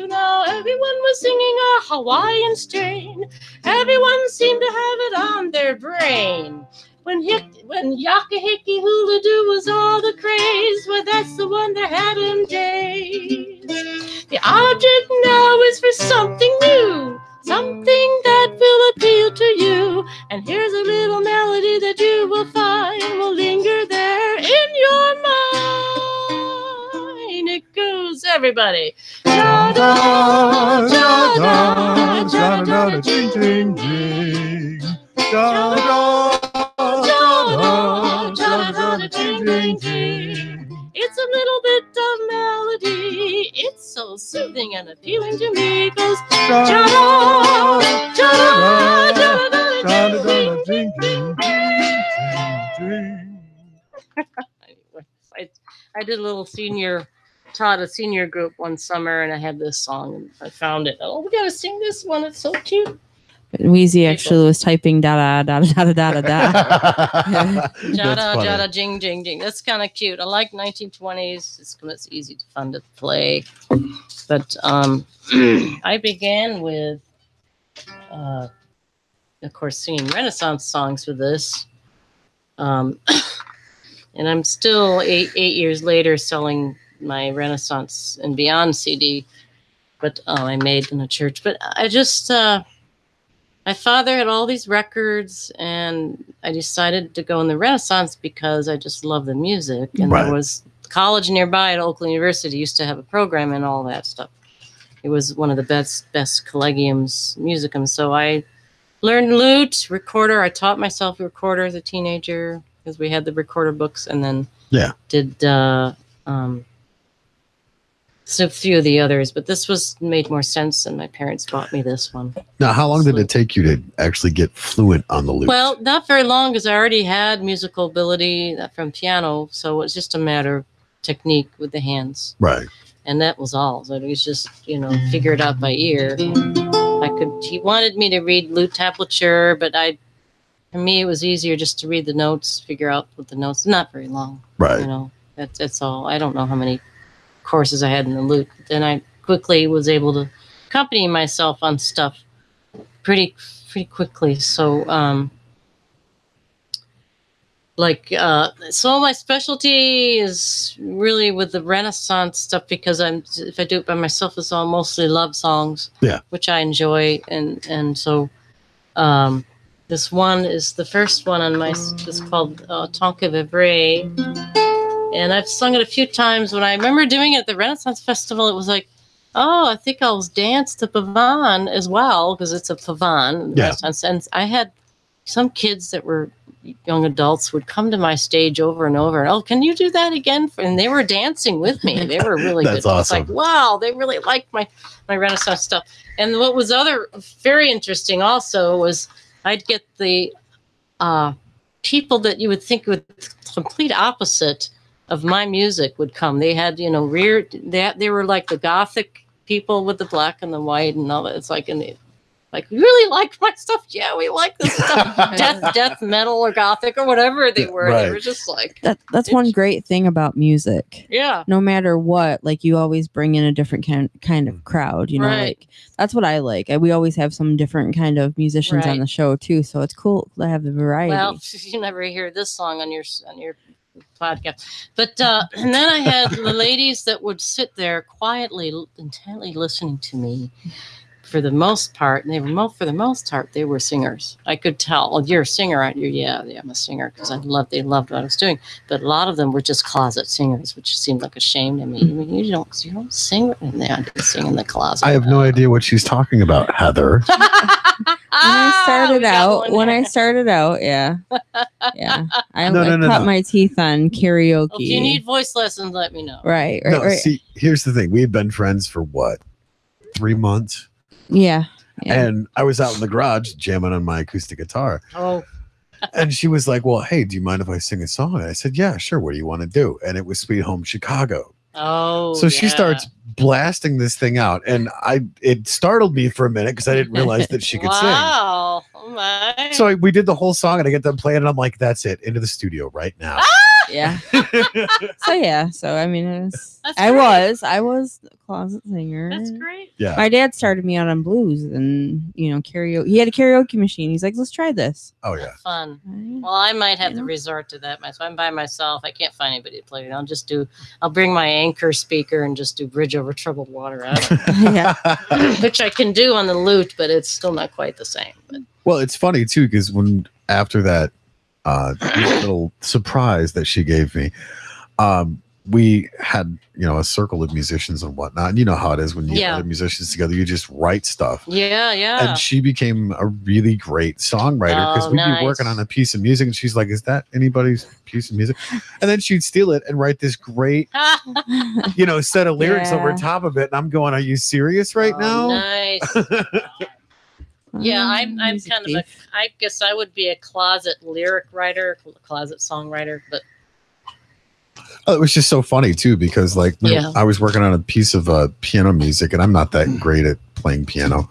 Now everyone was singing a Hawaiian strain. Everyone seemed to have it on their brain. When Yakahiki Hula Doo was all the craze, well, that's the one that had him dazed. The object now is for something new, something that will appeal to you. And here's a little melody that you will find will linger there in your mind. It goes, everybody. Ja-da, ja-da, ja-da, jing, jing, jing. Ja-da. It's a little bit of melody. It's so soothing and appealing to me. It goes, ja-da, ja-da, ja-da, jing, jing, jing. I did a little taught a senior group one summer, and I had this song, and I found it. Oh, we gotta sing this one. It's so cute. Wheezy actually was typing da da da da da da da. Jada, jada, jing, jing, jing. That's kind of cute. I like 1920s. It's easy, fun to play. But I began with, of course, singing Renaissance songs with this. And I'm still eight years later selling my Renaissance and Beyond CD. But I made in a church. But I just... my father had all these records, and I decided to go in the Renaissance because I just love the music. And There was college nearby at Oakland University used to have a program and all that stuff. It was one of the best collegiums, musicums. So I learned lute, recorder. I taught myself a recorder as a teenager because we had the recorder books, and then did so a few of the others, but this made more sense, and my parents bought me this one. Now, how long did it take you to actually get fluent on the lute? Well, not very long, because I already had musical ability from piano, so it was just a matter of technique with the hands. Right. And that was all. So it was just, figure it out by ear. He wanted me to read lute tablature, but for me, it was easier just to read the notes, figure out what the notes, not very long. Right. That's all. I don't know how many courses I had in the lute. Then I quickly was able to accompany myself on stuff pretty quickly. So so my specialty is really with the Renaissance stuff, because if I do it by myself, it's all mostly love songs, which I enjoy, and so this one is the first one on my. It's called Tonka Vivre. And I've sung it a few times. When I remember doing it at the Renaissance Festival, it was like, oh, I think I'll dance to Pavan as well, because it's a Pavan. Renaissance. And I had some kids that were young adults would come to my stage over and over. And, oh, can you do that again? And they were dancing with me. They were really That's good. Awesome. It's like, wow, they really liked my Renaissance stuff. And what was very interesting also was I'd get the people that you would think would complete opposite of my music would come. They had, they were like the Gothic people with the black and the white and all that. It's like, you really like my stuff? Yeah, we like this stuff. death metal or Gothic or whatever they were. Right. They were just like that's one great thing about music. Yeah. No matter what, you always bring in a different kind of crowd. That's what I like. We always have some different kind of musicians on the show too. So it's cool to have the variety. Well, you never hear this song on your podcast, but and then I had the ladies that would sit there quietly, intently listening to me. for the most part, and for the most part, they were singers. I could tell, oh, you're a singer, aren't you? Yeah, I'm a singer, because they loved what I was doing. But a lot of them were just closet singers, which seemed like a shame to me. I mean, you don't sing, and they sing in the closet. I have no idea what she's talking about, Heather. When I started out, yeah. I cut my teeth on karaoke. Well, if you need voice lessons, let me know. Right. See, here's the thing. We've been friends for what, 3 months? Yeah. And I was out in the garage jamming on my acoustic guitar. Oh. And she was like, well, hey, do you mind if I sing a song? And I said, yeah, sure. What do you want to do? And it was Sweet Home Chicago. Oh. So she starts blasting this thing out. And it startled me for a minute because I didn't realize that she could sing. Wow. Oh my. So we did the whole song and I get them playing and I'm like, that's it. Into the studio right now. Yeah. So I mean, I was a closet singer. That's great. Yeah. My dad started me out on blues and karaoke. He had a karaoke machine. He's like, let's try this. Oh yeah. Fun. Well, I might have to resort to that. So I'm by myself. I can't find anybody to play it. I'll bring my Anchor speaker and just do Bridge Over Troubled Water out of it. Which I can do on the lute, but it's still not quite the same. But. Well, it's funny too, because after that little surprise that she gave me, we had a circle of musicians and whatnot, and you know how it is when you get other musicians together, you just write stuff. And she became a really great songwriter because we'd be working on a piece of music and she's like, is that anybody's piece of music? And then she'd steal it and write this great set of lyrics over top of it, and I'm going, are you serious right now? Nice. Yeah, I'm kind of I guess I would be a closet lyric writer, closet songwriter, but it was just so funny too, because I was working on a piece of piano music and I'm not that great at playing piano.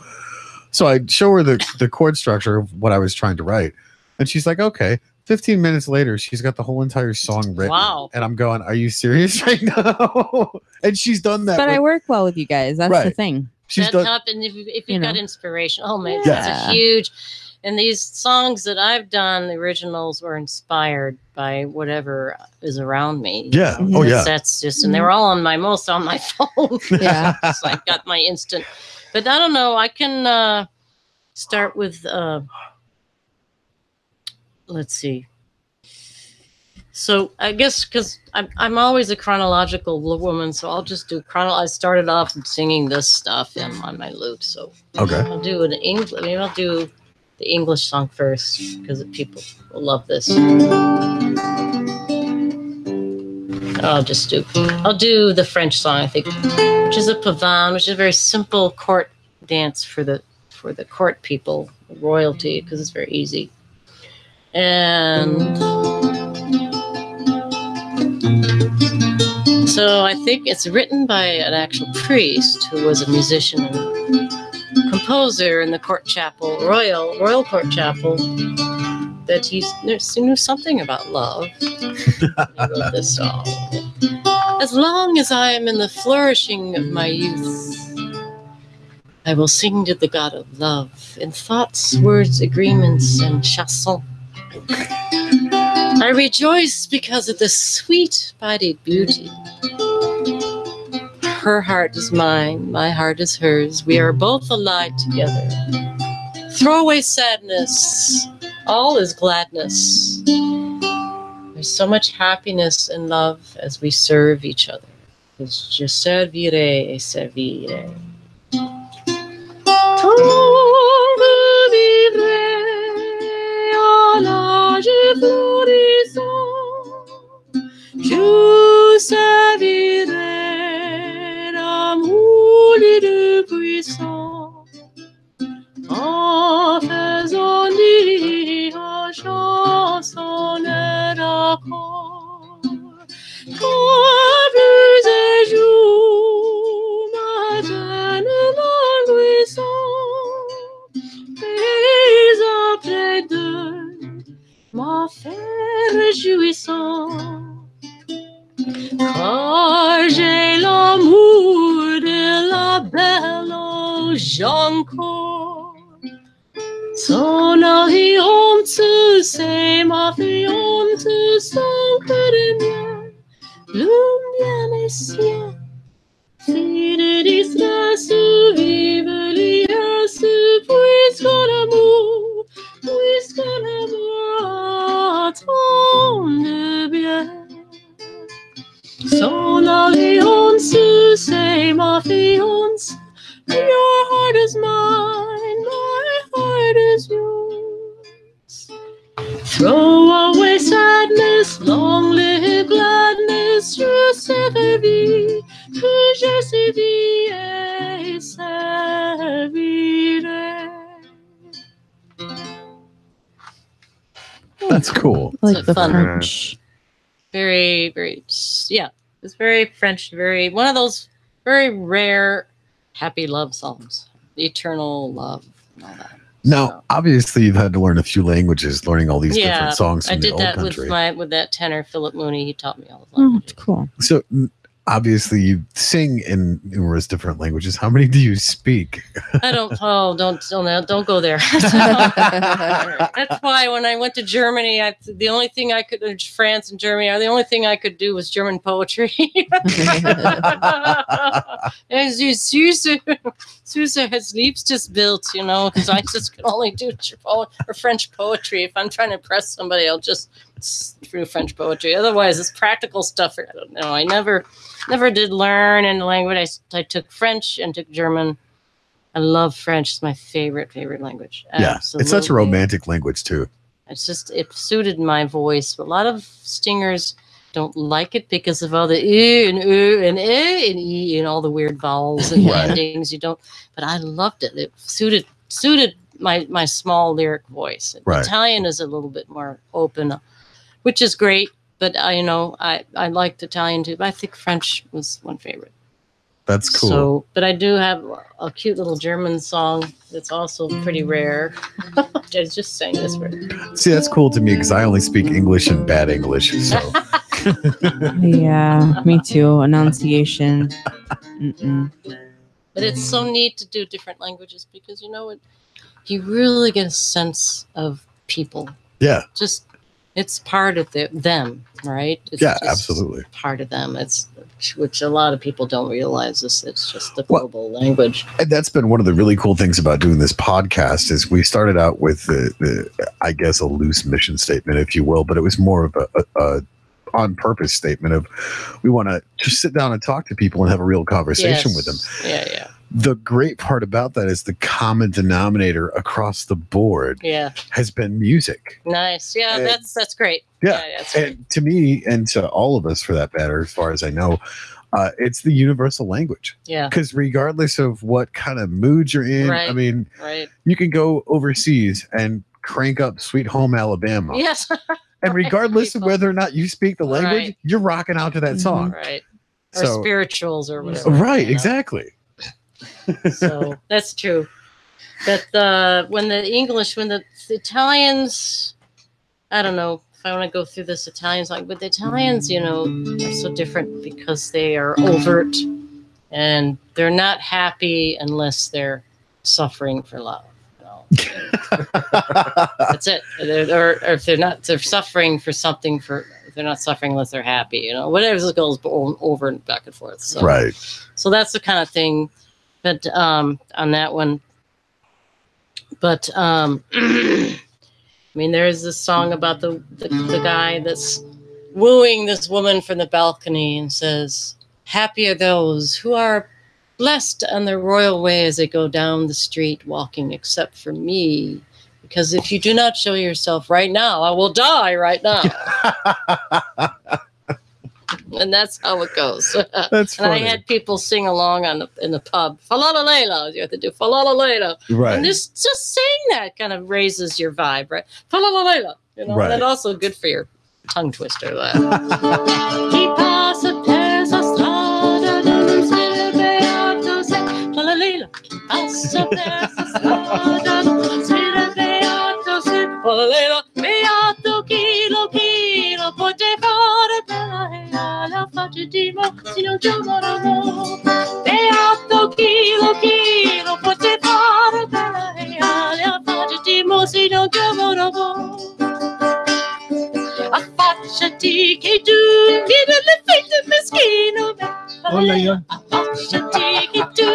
So I'd show her the chord structure of what I was trying to write. And she's like, okay. 15 minutes later, she's got the whole entire song written. Wow. And I'm going, are you serious right now? And she's done that. But I work well with you guys. That's the thing. She's that happens if you've got inspiration. Oh man, that's a huge. And these songs that I've done, the originals were inspired by whatever is around me. Yeah. Oh yeah. That's just, and they were all on my phone. Yeah. So I got my instant. But I don't know. I can start with. Let's see. So I guess because I'm always a chronological woman, so I'll just do I started off singing this stuff on my lute. So I'll do an English. Maybe I'll do the English song first because people will love this. I'll do the French song, I think, which is a pavane, which is a very simple court dance for the court people, royalty, because it's very easy. And so I think it's written by an actual priest who was a musician and composer in the court chapel, royal court chapel, that he knew something about love. He wrote this song. As long as I am in the flourishing of my youth, I will sing to the God of love in thoughts, words, agreements, and chansons. I rejoice because of the sweet-bodied beauty. Her heart is mine, my heart is hers. We are both allied together. Throw away sadness, all is gladness. There's so much happiness and love as we serve each other. Je servirai et servirai. Je servirai l'amour de puissant en faisant dire en chanson d'accord. Quand plus un jour maternellement luisant, mais après deux m'en fait réjouissant. Car j'ai l'amour de la belle ange encore. Son fiance, c'est ma fiance, son cœur est mien, le mien est sien. Fille de disgrâce, vive l'hier. célèbre ton de bien. So l'alliance, c'est ma fiance. Your heart is mine, my heart is yours. Throw away sadness, long live gladness. Je servirai, que je servirai, servirai. That's cool. I like It's the fun. French. Very, very, yeah. It's very French, very, one of those very rare happy love songs. Eternal love and all that. Now, So, obviously, you've had to learn a few languages, learning all these different songs I from the did old that country. with that tenor, Philip Mooney. He taught me all the Oh, languages. it's cool. So, obviously, you sing in numerous different languages. How many do you speak? I don't. Oh, don't go there. That's why when I went to Germany, the only thing I could, France and Germany, the only thing I could do was German poetry. And Süße has liebstes Bild, you know, because I just can only do French poetry. If I'm trying to impress somebody, I'll just do French poetry. Otherwise, it's practical stuff. I don't know. I never did learn any language. I took French and took German. I love French. It's my favorite language. Yeah, Absolutely. it's such a romantic language too. It's just, it suited my voice. But a lot of singers don't like it because of all the and and e and all the weird vowels and Right. endings. You don't, but I loved it. It suited my small lyric voice. Right. Italian is a little bit more open, which is great. But I liked Italian too. But I think French was one favorite. That's cool. So, but I do have a cute little German song that's also pretty rare. I just sang this for. See, that's cool to me because I only speak English and bad English. So, Yeah, me too. Enunciation. Mm-mm. But it's so neat to do different languages because you really get a sense of people. yeah, Just it's part of them, right? It's yeah, just absolutely. part of them. It's which a lot of people don't realize. It's just the Well- global language. And that's been one of the really cool things about doing this podcast is we started out with the I guess a loose mission statement, if you will, but it was more of a on purpose statement of we want to just sit down and talk to people and have a real conversation with them. Yeah. The great part about that is the common denominator across the board Yeah. has been music. Nice. Yeah, And- that's great. Yeah. That's great. And to me, and to all of us for that matter, as far as I know, it's the universal language. Yeah. Because regardless of what kind of mood you're in, Right. I mean, Right. you can go overseas and crank up Sweet Home Alabama. Yes. And regardless of People. whether or not you speak the language, Right. you're rocking out to that song. Right. Or So, spirituals or whatever. right, you know? exactly. So that's true. But when the Italians, I don't know if I want to go through this Italians but the Italians, are so different because they are overt and they're not happy unless they're suffering for love. That's it. Or if they're suffering for something they're not suffering unless they're happy. Whatever goes over and back and forth. So. Right. So that's the kind of thing. But on that one, but I mean, there's this song about the guy that's wooing this woman from the balcony and says, "Happy are those who are blessed on their royal way as they go down the street walking, except for me, because if you do not show yourself right now, I will die right now." And that's how it goes. That's And I funny. had people sing along in the pub. Falala Layla. You have to do Falala Layla. Right. And just saying that kind of raises your vibe, right? Falala Layla. Right. And also good for your tongue twister. Chi passa per la strada non si vede beato se Falala Layla. Chi passa per la strada non si vede beato se Falala Layla. Beato chi lo pote fare bella e alla faccia di mo si non chiamano mo. Beato chi lo pote fare bella e alla faccia di mo si non chiamano mo. Affacciati che tu vieni alle fette meschino. Affacciati che tu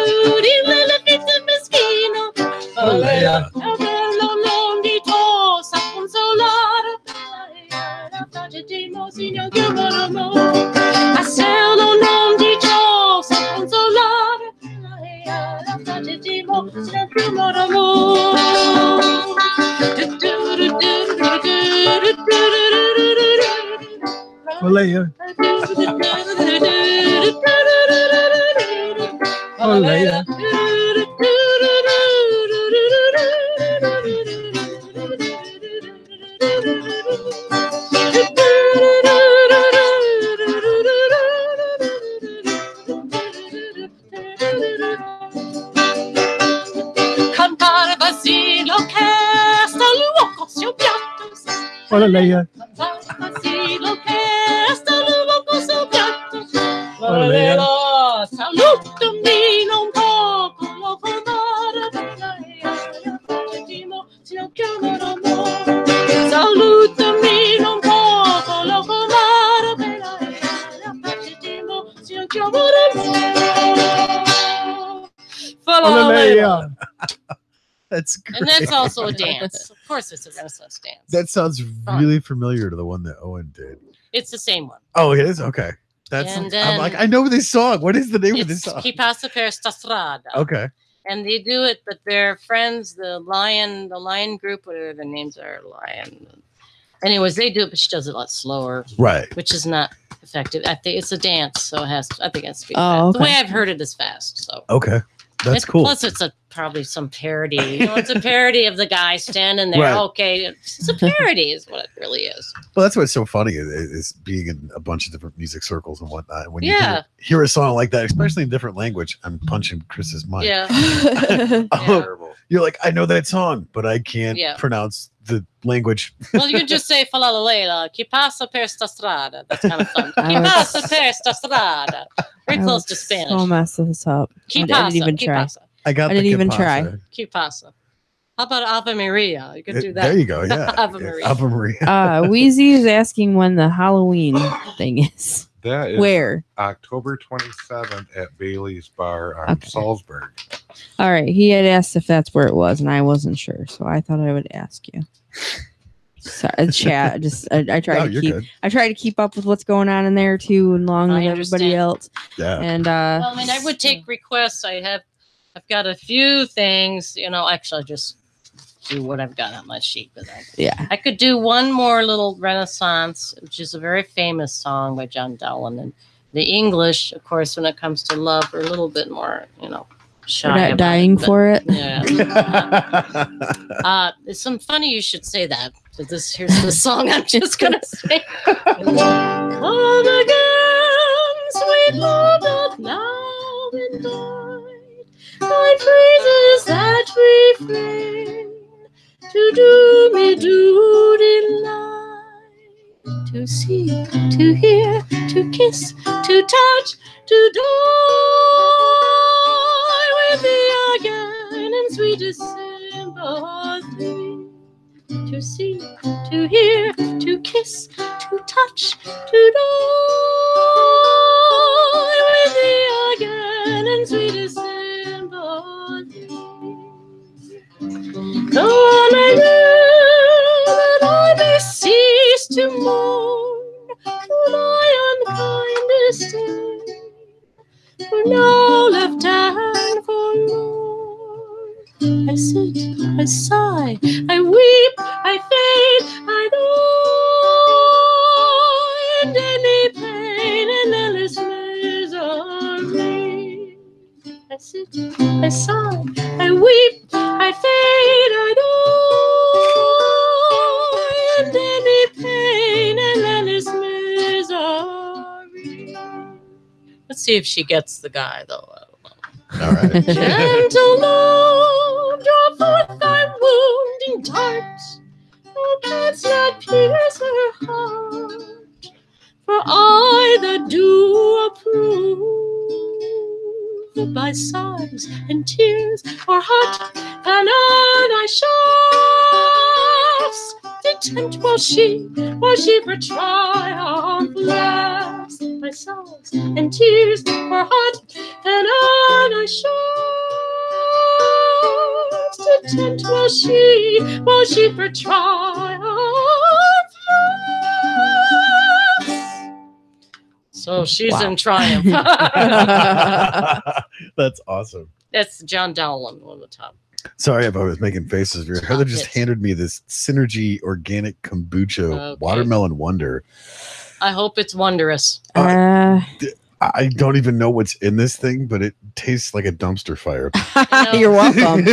vieni alle fette meschino. Bello longito, chiamo d'amore. Olea. Olea. Cantare Basilo che sta l'uoco si piatto. Olea. Cantare Basilo che sta l'uoco si piatto. Olea. Salutami un poco, lo comare si chiama d'amore. Salutami un poco, lo comare si chiama d'amore. Olea. That's great. And that's also a dance. Of course, it's a Renaissance dance. That sounds really familiar to the one that Owen did. It's the same one. Oh, it is? Okay. That's And I'm then- like, I know this song. What is the name of this It's song? Chi passa per sta strada. Okay. And they do it, but their friends, the Lion group, whatever their names are, Lion. Anyways, they do it, but she does it a lot slower, Right. which is not effective. I think it's a dance, so it has. I think it has to be. Oh, fast. The way okay. I've heard it is fast. So Okay. That's cool. Plus, it's probably some parody. It's a parody of the guy standing there. Right. Okay, it's a parody, is what it really is. Well, that's what's so funny is being in a bunch of different music circles and whatnot. When you Yeah. hear a song like that, especially in different language, I'm punching Chris's mic. Yeah. Oh, you're like, I know that song, but I can't Yeah. pronounce the language. Well, you can just say "Falalela, chi passa per sta strada." That's kind of fun. I Chi was- passa per sta strada. Very I close would to Spanish. So mess this up. Chi I passa, didn't even chi try. passa, I got I the didn't even Kipasa. try. chi passa. How about Ave Maria? You could do that. There you go. Yeah. Ave Maria. Ave Maria. Wheezy is asking when the Halloween thing is. That is Where? October 27th at Bailey's Bar on Okay. Salzburg. All right. He had asked if that's where it was, and I wasn't sure, so I thought I would ask you. Sorry, chat. I try Oh, to you're keep. good. I try to keep up with what's going on in there too, along I with everybody understand. else. Yeah. And Well, I mean, I would take requests. I've got a few things. Actually, I just do what I've got on my sheet. But yeah. I could do one more little Renaissance, which is a very famous song by John Dowland. And the English, of course, when it comes to love, are a little bit more, shy. We're not about dying but- for it. Yeah. It's some funny you should say that. So here's the song I'm just gonna sing. Come again, sweet love of now and died. Thy praises that refrain to do me do delight. To see, to hear, to kiss, to touch, to die with thee again in sweetest sympathy. To see, to hear, to kiss, to touch, to die with thee again in sweetest sympathy. Though I may live and I may cease to mourn for thy unkindest day, for now left and forlorn, I sit, I sigh, I weep, I fade, I die in any pain and endless misery. I sit, I sigh, I weep, I fade, I die in any pain and endless misery. Let's see if she gets the guy, though. All right. Gentle love, draw forth thy wounding dart. Thou canst not pierce her heart, for I that do approve by sighs and tears or hot and I shafts detent while she for triumph laughs. By sighs and tears or hot and I shafts detent while she for triumph laughs. So she's Wow. in triumph. That's awesome. That's John Dowland, one of the top Sorry if I was making faces. Heather just handed me this Synergy Organic Kombucha Watermelon Wonder. I hope it's wondrous. I don't even know what's in this thing, but it tastes like a dumpster fire. You're welcome.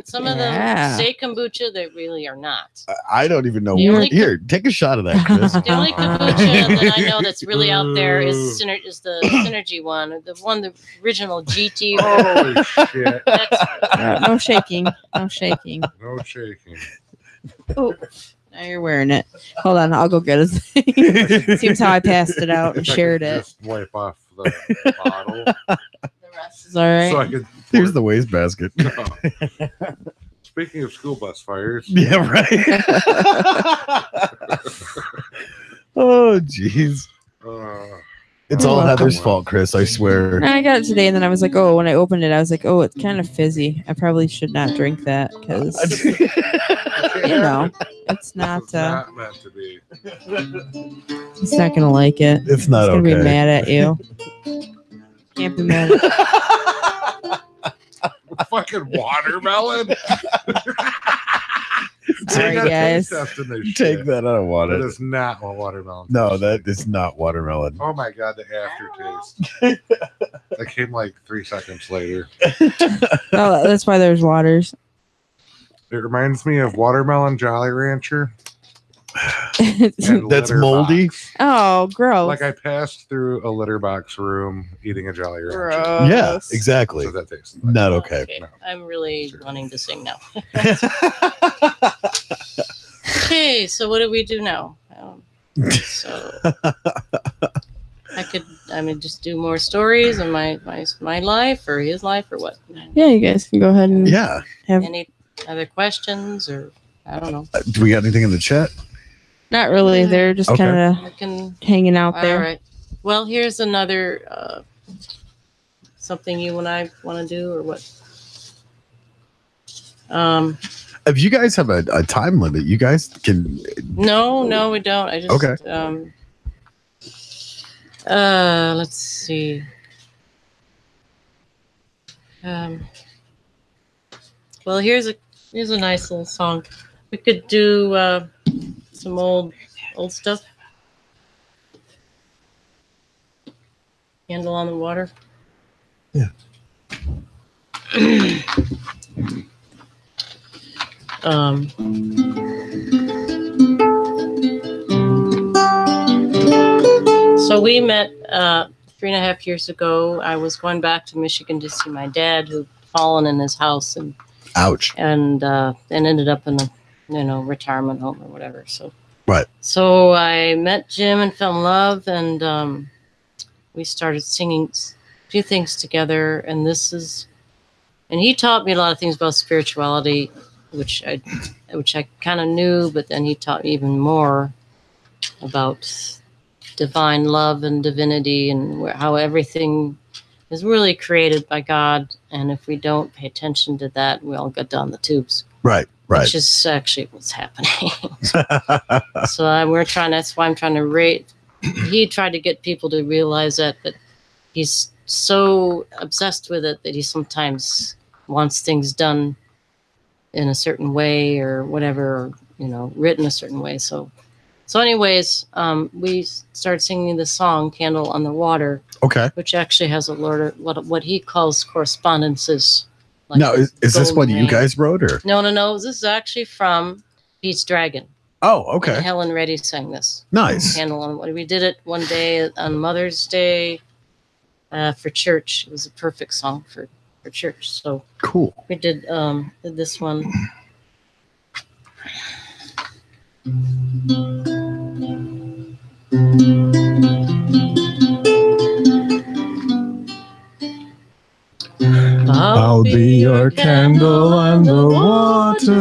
Some of them say kombucha, they really are not. I don't even know. Here, take a shot of that, Chris. The only kombucha that I know that's really out there is the Synergy one, the original GT. Holy shit! No shaking. No shaking. No shaking. Oh. Now you're wearing it. Hold on, I'll go get it. Seems how I passed it out and shared it. Just wipe off the bottle. The rest is all right. So I could Here's the wastebasket. Speaking of school bus fires. Yeah, right. Oh, jeez. It's all Heather's fault, Chris. I swear. I got it today, and then I was like, "Oh!" When I opened it, I was like, "Oh, it's kind of fizzy. I probably should not drink that because you know it's not meant to be. It's not gonna like it. It's not gonna okay. be mad at you. Can't be mad at Fucking watermelon. Sorry, guys. Take that. I don't want it. That is not what watermelon. No, that is not watermelon. Oh my god, the aftertaste. That came like 3 seconds later. Oh, that's why there's waters. It reminds me of watermelon Jolly Rancher. That's moldy. Oh, gross! Like I passed through a litter box room eating a Jolly Rancher. Gross. Yeah, exactly. So that tastes like not okay. No. I'm really wanting to sing now. Okay, so what do we do now? So I mean, just do more stories of my life or his life or what? Yeah, you guys can go ahead and have any other questions or I don't know. Do we got anything in the chat? Not really. They're just kind of hanging out there. All right. Well, here's another something you and I want to do or what? If you guys have a time limit, you guys can. No, we don't. I just let's see. Well, here's a nice little song. We could do some old stuff. Candle on the Water. Yeah. So we met 3.5 years ago. I was going back to Michigan to see my dad, who'd fallen in his house and ouch, and ended up in a retirement home or whatever. So right. So I met Jim and fell in love, and we started singing a few things together. And he taught me a lot of things about spirituality, which I kind of knew, but then he taught me even more about divine love and divinity and how everything is really created by God. And if we don't pay attention to that, we all go down the tubes. Right. Which is actually what's happening. So that's why I'm trying to he tried to get people to realize that, but he's so obsessed with it that he sometimes wants things done in a certain way or whatever, written a certain way. So anyways, we started singing the song Candle on the Water. Okay. Which actually has a lot of what he calls correspondences. Like now, is this one you guys wrote or? No. This is actually from Pete's Dragon. Oh, okay. And Helen Reddy sang this. Nice. Candle on the Water. We did it one day on Mother's Day for church. It was a perfect song for church. So cool. We did this one. I'll be your candle on the water.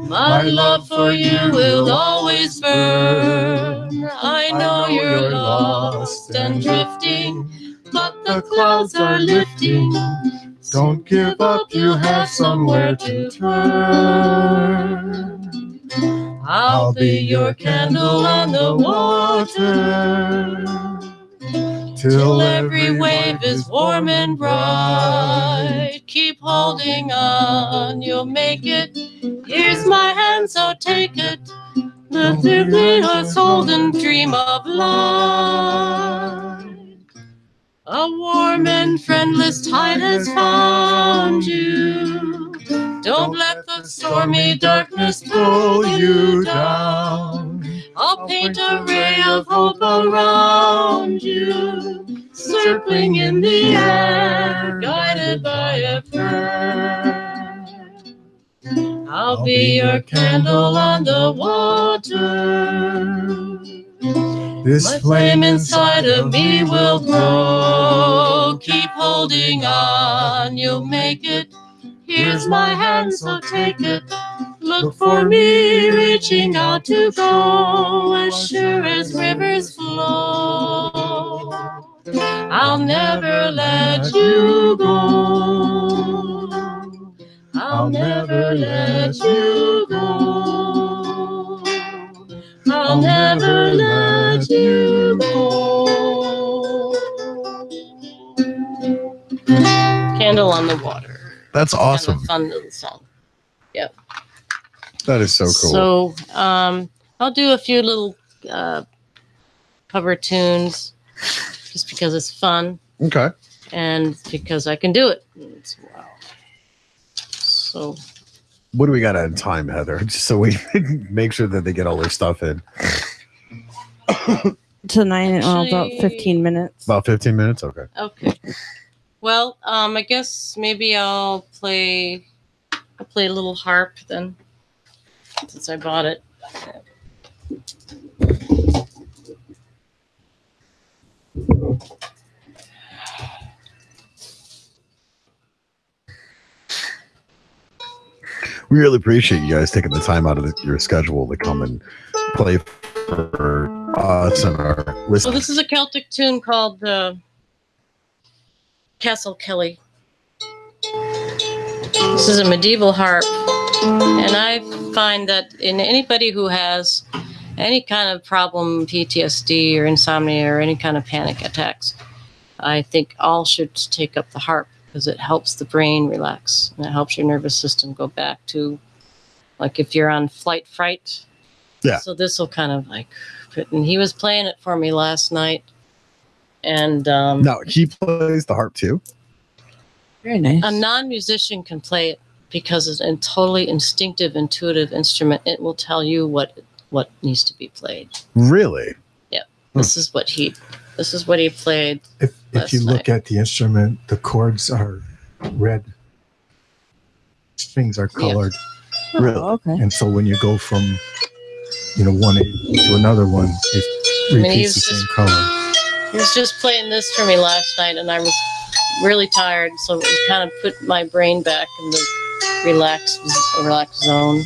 My love for you will always burn. I know you're lost and drifting, but the clouds are lifting. Don't give up, you have somewhere to turn. I'll be your candle on the water. till every wave is warm and bright. Keep holding on, you'll make it. Here's my hand, so take it. Lift your leaders, hold and dream of light. A warm and friendless tide has found you. Don't let the stormy darkness pull you down. I'll paint a ray of hope around you, circling in the air, guided by a prayer. I'll be your candle on the water. This My flame inside of me will grow. Keep holding on, you'll make it. Here's my hand, so take it. Look for me, reaching out to go, as sure as rivers flow. I'll never let you go. I'll never let you go. I'll never let you go. Candle on the water. That's awesome. Kind of fun little song. Yep. That is so cool. So I'll do a few little cover tunes just because it's fun Okay. and because I can do it. Wow. So What do we got on time, Heather? Just so we make sure that they get all their stuff in. Tonight, about 15 minutes. About 15 minutes? Okay. okay. Well, I guess maybe I'll play a little harp then, since I bought it. We really appreciate you guys taking the time out of your schedule to come and play for us and our So listeners. this is a Celtic tune called Castle Kelly. This is a medieval harp, and I find that in anybody who has any kind of problem, PTSD or insomnia or any kind of panic attacks, I think all should take up the harp because it helps the brain relax and it helps your nervous system go back to, like, if you're on flight fright. Yeah. So this will kind of like, and he was playing it for me last night, and Now, he plays the harp too? Very nice. a non-musician can play it because it's a totally instinctive, intuitive instrument. It will tell you what needs to be played. Really? This is what he played. If last you look night. at the instrument, the chords are red. Strings are colored. Really? Oh, okay. And so when you go from, one to another one, it repeats the same color. He was just playing this for me last night, and I was really tired, so it kind of put my brain back in the relaxed zone.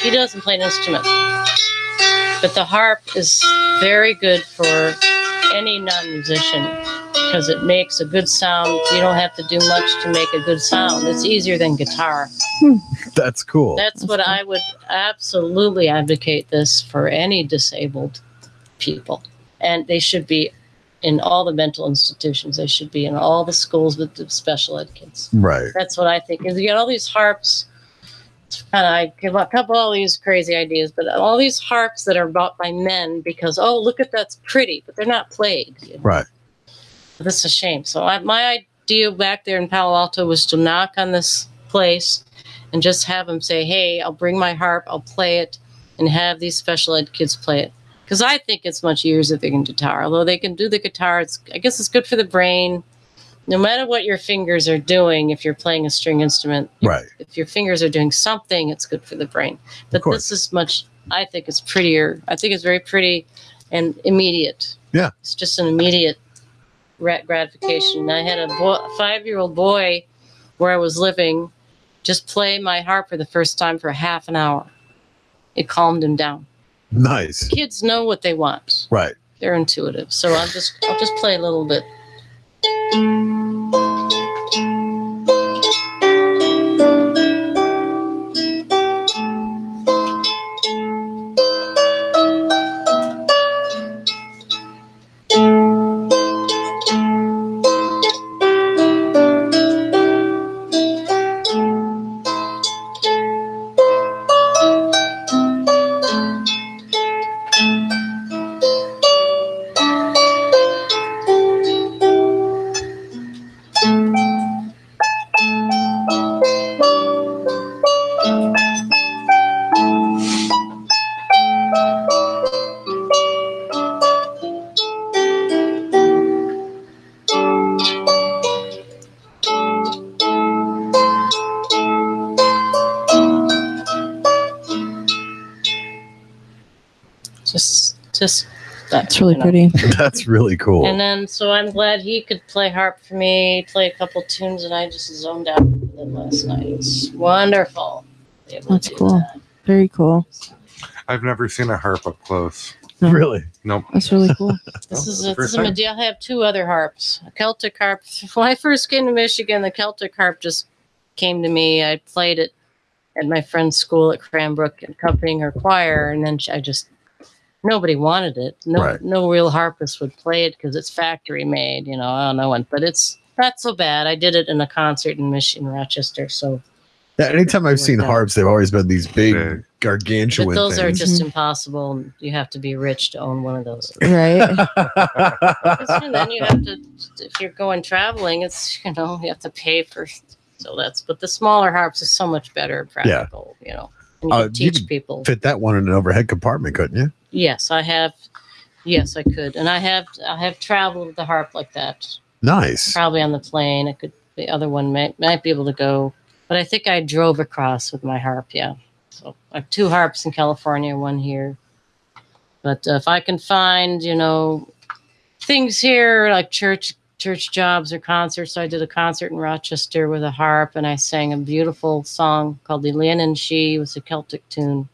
He doesn't play an instrument, but the harp is very good for any non-musician because it makes a good sound. You don't have to do much to make a good sound. It's easier than guitar. That's cool. That's what I would absolutely advocate this for any disabled people. And they should be in all the mental institutions. They should be in all the schools with the special ed kids. Right. That's what I think. Is you got all these harps. I give a couple of all these crazy ideas, but all these harps that are bought by men because, oh, look at that's pretty, but they're not played. Right. That's a shame. So my idea back there in Palo Alto was to knock on this place and just have them say, hey, I'll bring my harp, I'll play it, and have these special ed kids play it. Because I think it's much easier if they can guitar. Although they can do the guitar, I guess it's good for the brain. No matter what your fingers are doing, if you're playing a string instrument, Right. if your fingers are doing something, it's good for the brain. But this is I think it's prettier. I think it's very pretty and immediate. Yeah. It's just an immediate gratification. I had a 5-year-old boy where I was living just play my harp for the first time for half an hour. It calmed him down. Nice. Kids know what they want. Right. They're intuitive. So I'll just play a little bit. just That's really you know. pretty. That's really cool. And then, so I'm glad he could play harp for me, play a couple tunes, and I just zoned out with him last night. It was wonderful. to be able to That's do cool. that. Very cool. I've never seen a harp up close. No. Really? Nope. That's really cool. This Oh, is that's the a first time. deal. I have 2 other harps. A Celtic harp. When I first came to Michigan, the Celtic harp just came to me. I played it at my friend's school at Cranbrook, accompanying her choir, and then nobody wanted it. No real harpist would play it because it's factory made. I don't know, but it's not so bad. I did it in a concert in Rochester. So Yeah, anytime I've seen harps, they've always been these big, gargantuan but those things. are just impossible. You have to be rich to own one of those. Right. And then you have to, if you're going traveling, it's you have to pay for. So but the smaller harps is so much better, practical. And you can You teach could people. Fit that one in an overhead compartment, couldn't you? Yes, I have. Yes, I could, and I have traveled with the harp like that. Nice. Probably on the plane. The other one might be able to go, but I think I drove across with my harp. Yeah. So I have 2 harps in California, 1 here. But if I can find, things here like church jobs or concerts. So I did a concert in Rochester with a harp, and I sang a beautiful song called "The Lynn and She." It was a Celtic tune,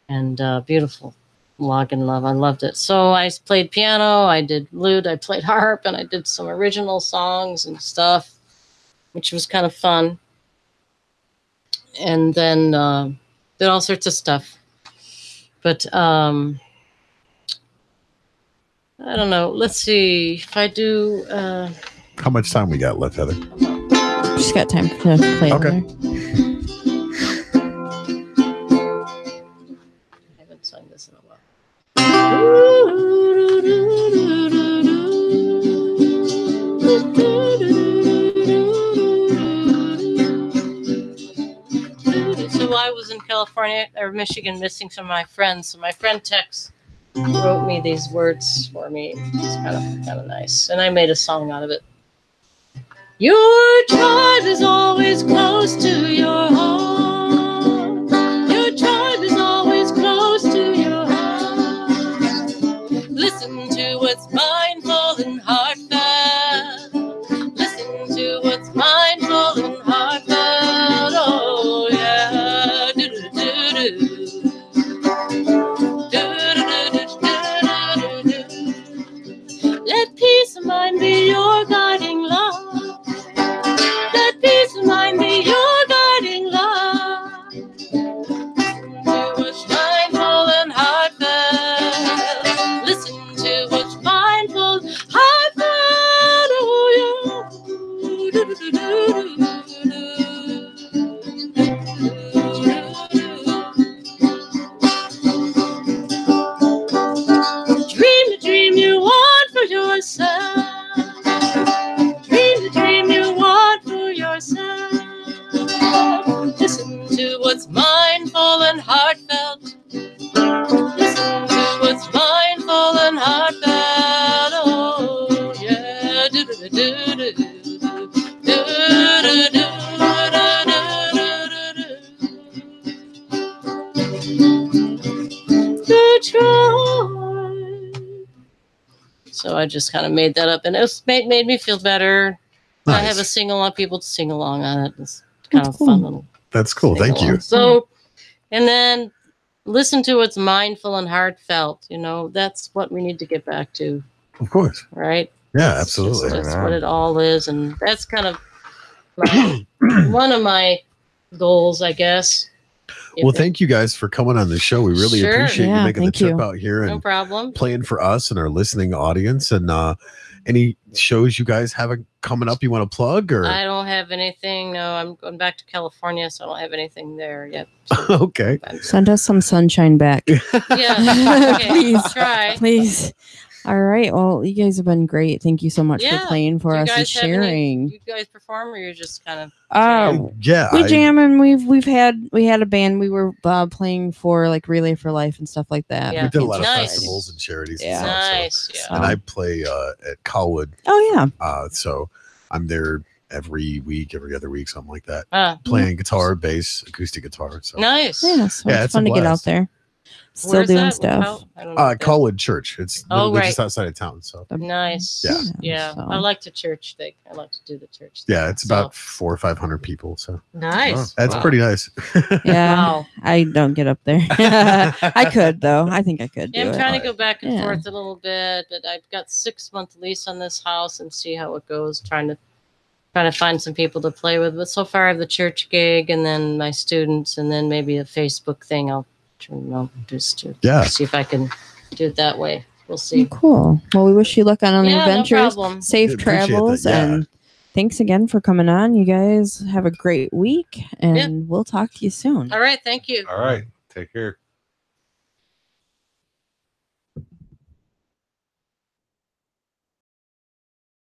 and beautiful. Log in Love. I loved it. So I played piano, I did lute, I played harp, and I did some original songs and stuff, which was kind of fun. And then did all sorts of stuff. But I don't know. Let's see if I do. How much time we got left, Heather? Just got time to play. Okay. I haven't sung this in a while. So I was in California or Michigan missing some of my friends. So my friend Tex wrote me these words for me. It's kind of nice. And I made a song out of it. Your tribe is always close to your home. Your tribe is always close to your heart. Listen to what's mindful and heartfelt. Listen to what's mindful and heartfelt. Oh, yeah. Do-do-do-do. Do-do-do-do-do-do-do. Let peace of mind be your guiding love. Let peace of mind be your guiding love. To what's mindful and heartfelt. Listen to what's mindful, heartfelt. Oh, yeah. Dream the dream you want for yourself. Dream the dream you want for yourself. Listen to what's mindful and heartfelt. Listen to what's mindful and heartfelt. Oh, yeah. Do-do-do-do-do. Do-do-do-do-do-do-do. To try. So I just kind of made that up, and it made me feel better. Nice. I have a sing-along, people to sing along on it. It's kind That's of cool. fun little. That's cool. Thank you. So, and then listen to what's mindful and heartfelt. That's what we need to get back to, Of course. right? Yeah, It's absolutely. just- That's what it all is, and that's kind of one of my goals, I guess. Well, thank you guys for coming on the show. We really Sure. appreciate you Yeah, making the thank trip you. out here No and problem. playing for us and our listening audience. And any shows you guys have coming up you want to plug? Or I don't have anything. No, I'm going back to California, so I don't have anything there yet. Okay. Send us some sunshine back. Yeah, okay, Please. try. Please. All right. Well, you guys have been great. Thank you so much Yeah. for playing for Do you us and guys have any- sharing. You guys perform, or you're just kind of? Yeah. We jam, and we had a band. We were playing for like Relay for Life and stuff like that. Yeah. We did a lot of Nice. festivals and charities. Yeah. And stuff, so- Nice. Yeah. And I play at Colwood. Oh yeah. So I'm there every week, every other week, something like that. Ah, Playing guitar, bass, acoustic guitar. So nice. Yeah. So Yeah, it's it's a fun to get out blast. there. still Where's doing that? stuff. I don't know. what that- Colwood Church. It's Oh, literally just right. outside of town. So Nice. Yeah. Yeah. So- I like the church thing. I like to do the church thing. yeah, it's about 400 or 500 people. So Nice. that's Wow. pretty nice. Yeah, Wow. I don't get up there. I could though. I think I could do Yeah, I'm it. trying to go back and Yeah. forth a little bit, but I've got 6-month lease on this house and see how it goes. Trying to find some people to play with. But so far, I have the church gig, and then my students, and then maybe a Facebook thing. I'll just to Yeah. see if I can do it that way. We'll see. Cool. Well, we wish you luck on all your Yeah, no adventures. problem. Safe Appreciate that, travels, yeah. and thanks again for coming on. You guys have a great week, and Yeah. we'll talk to you soon. All right. Thank you. All right. Take care.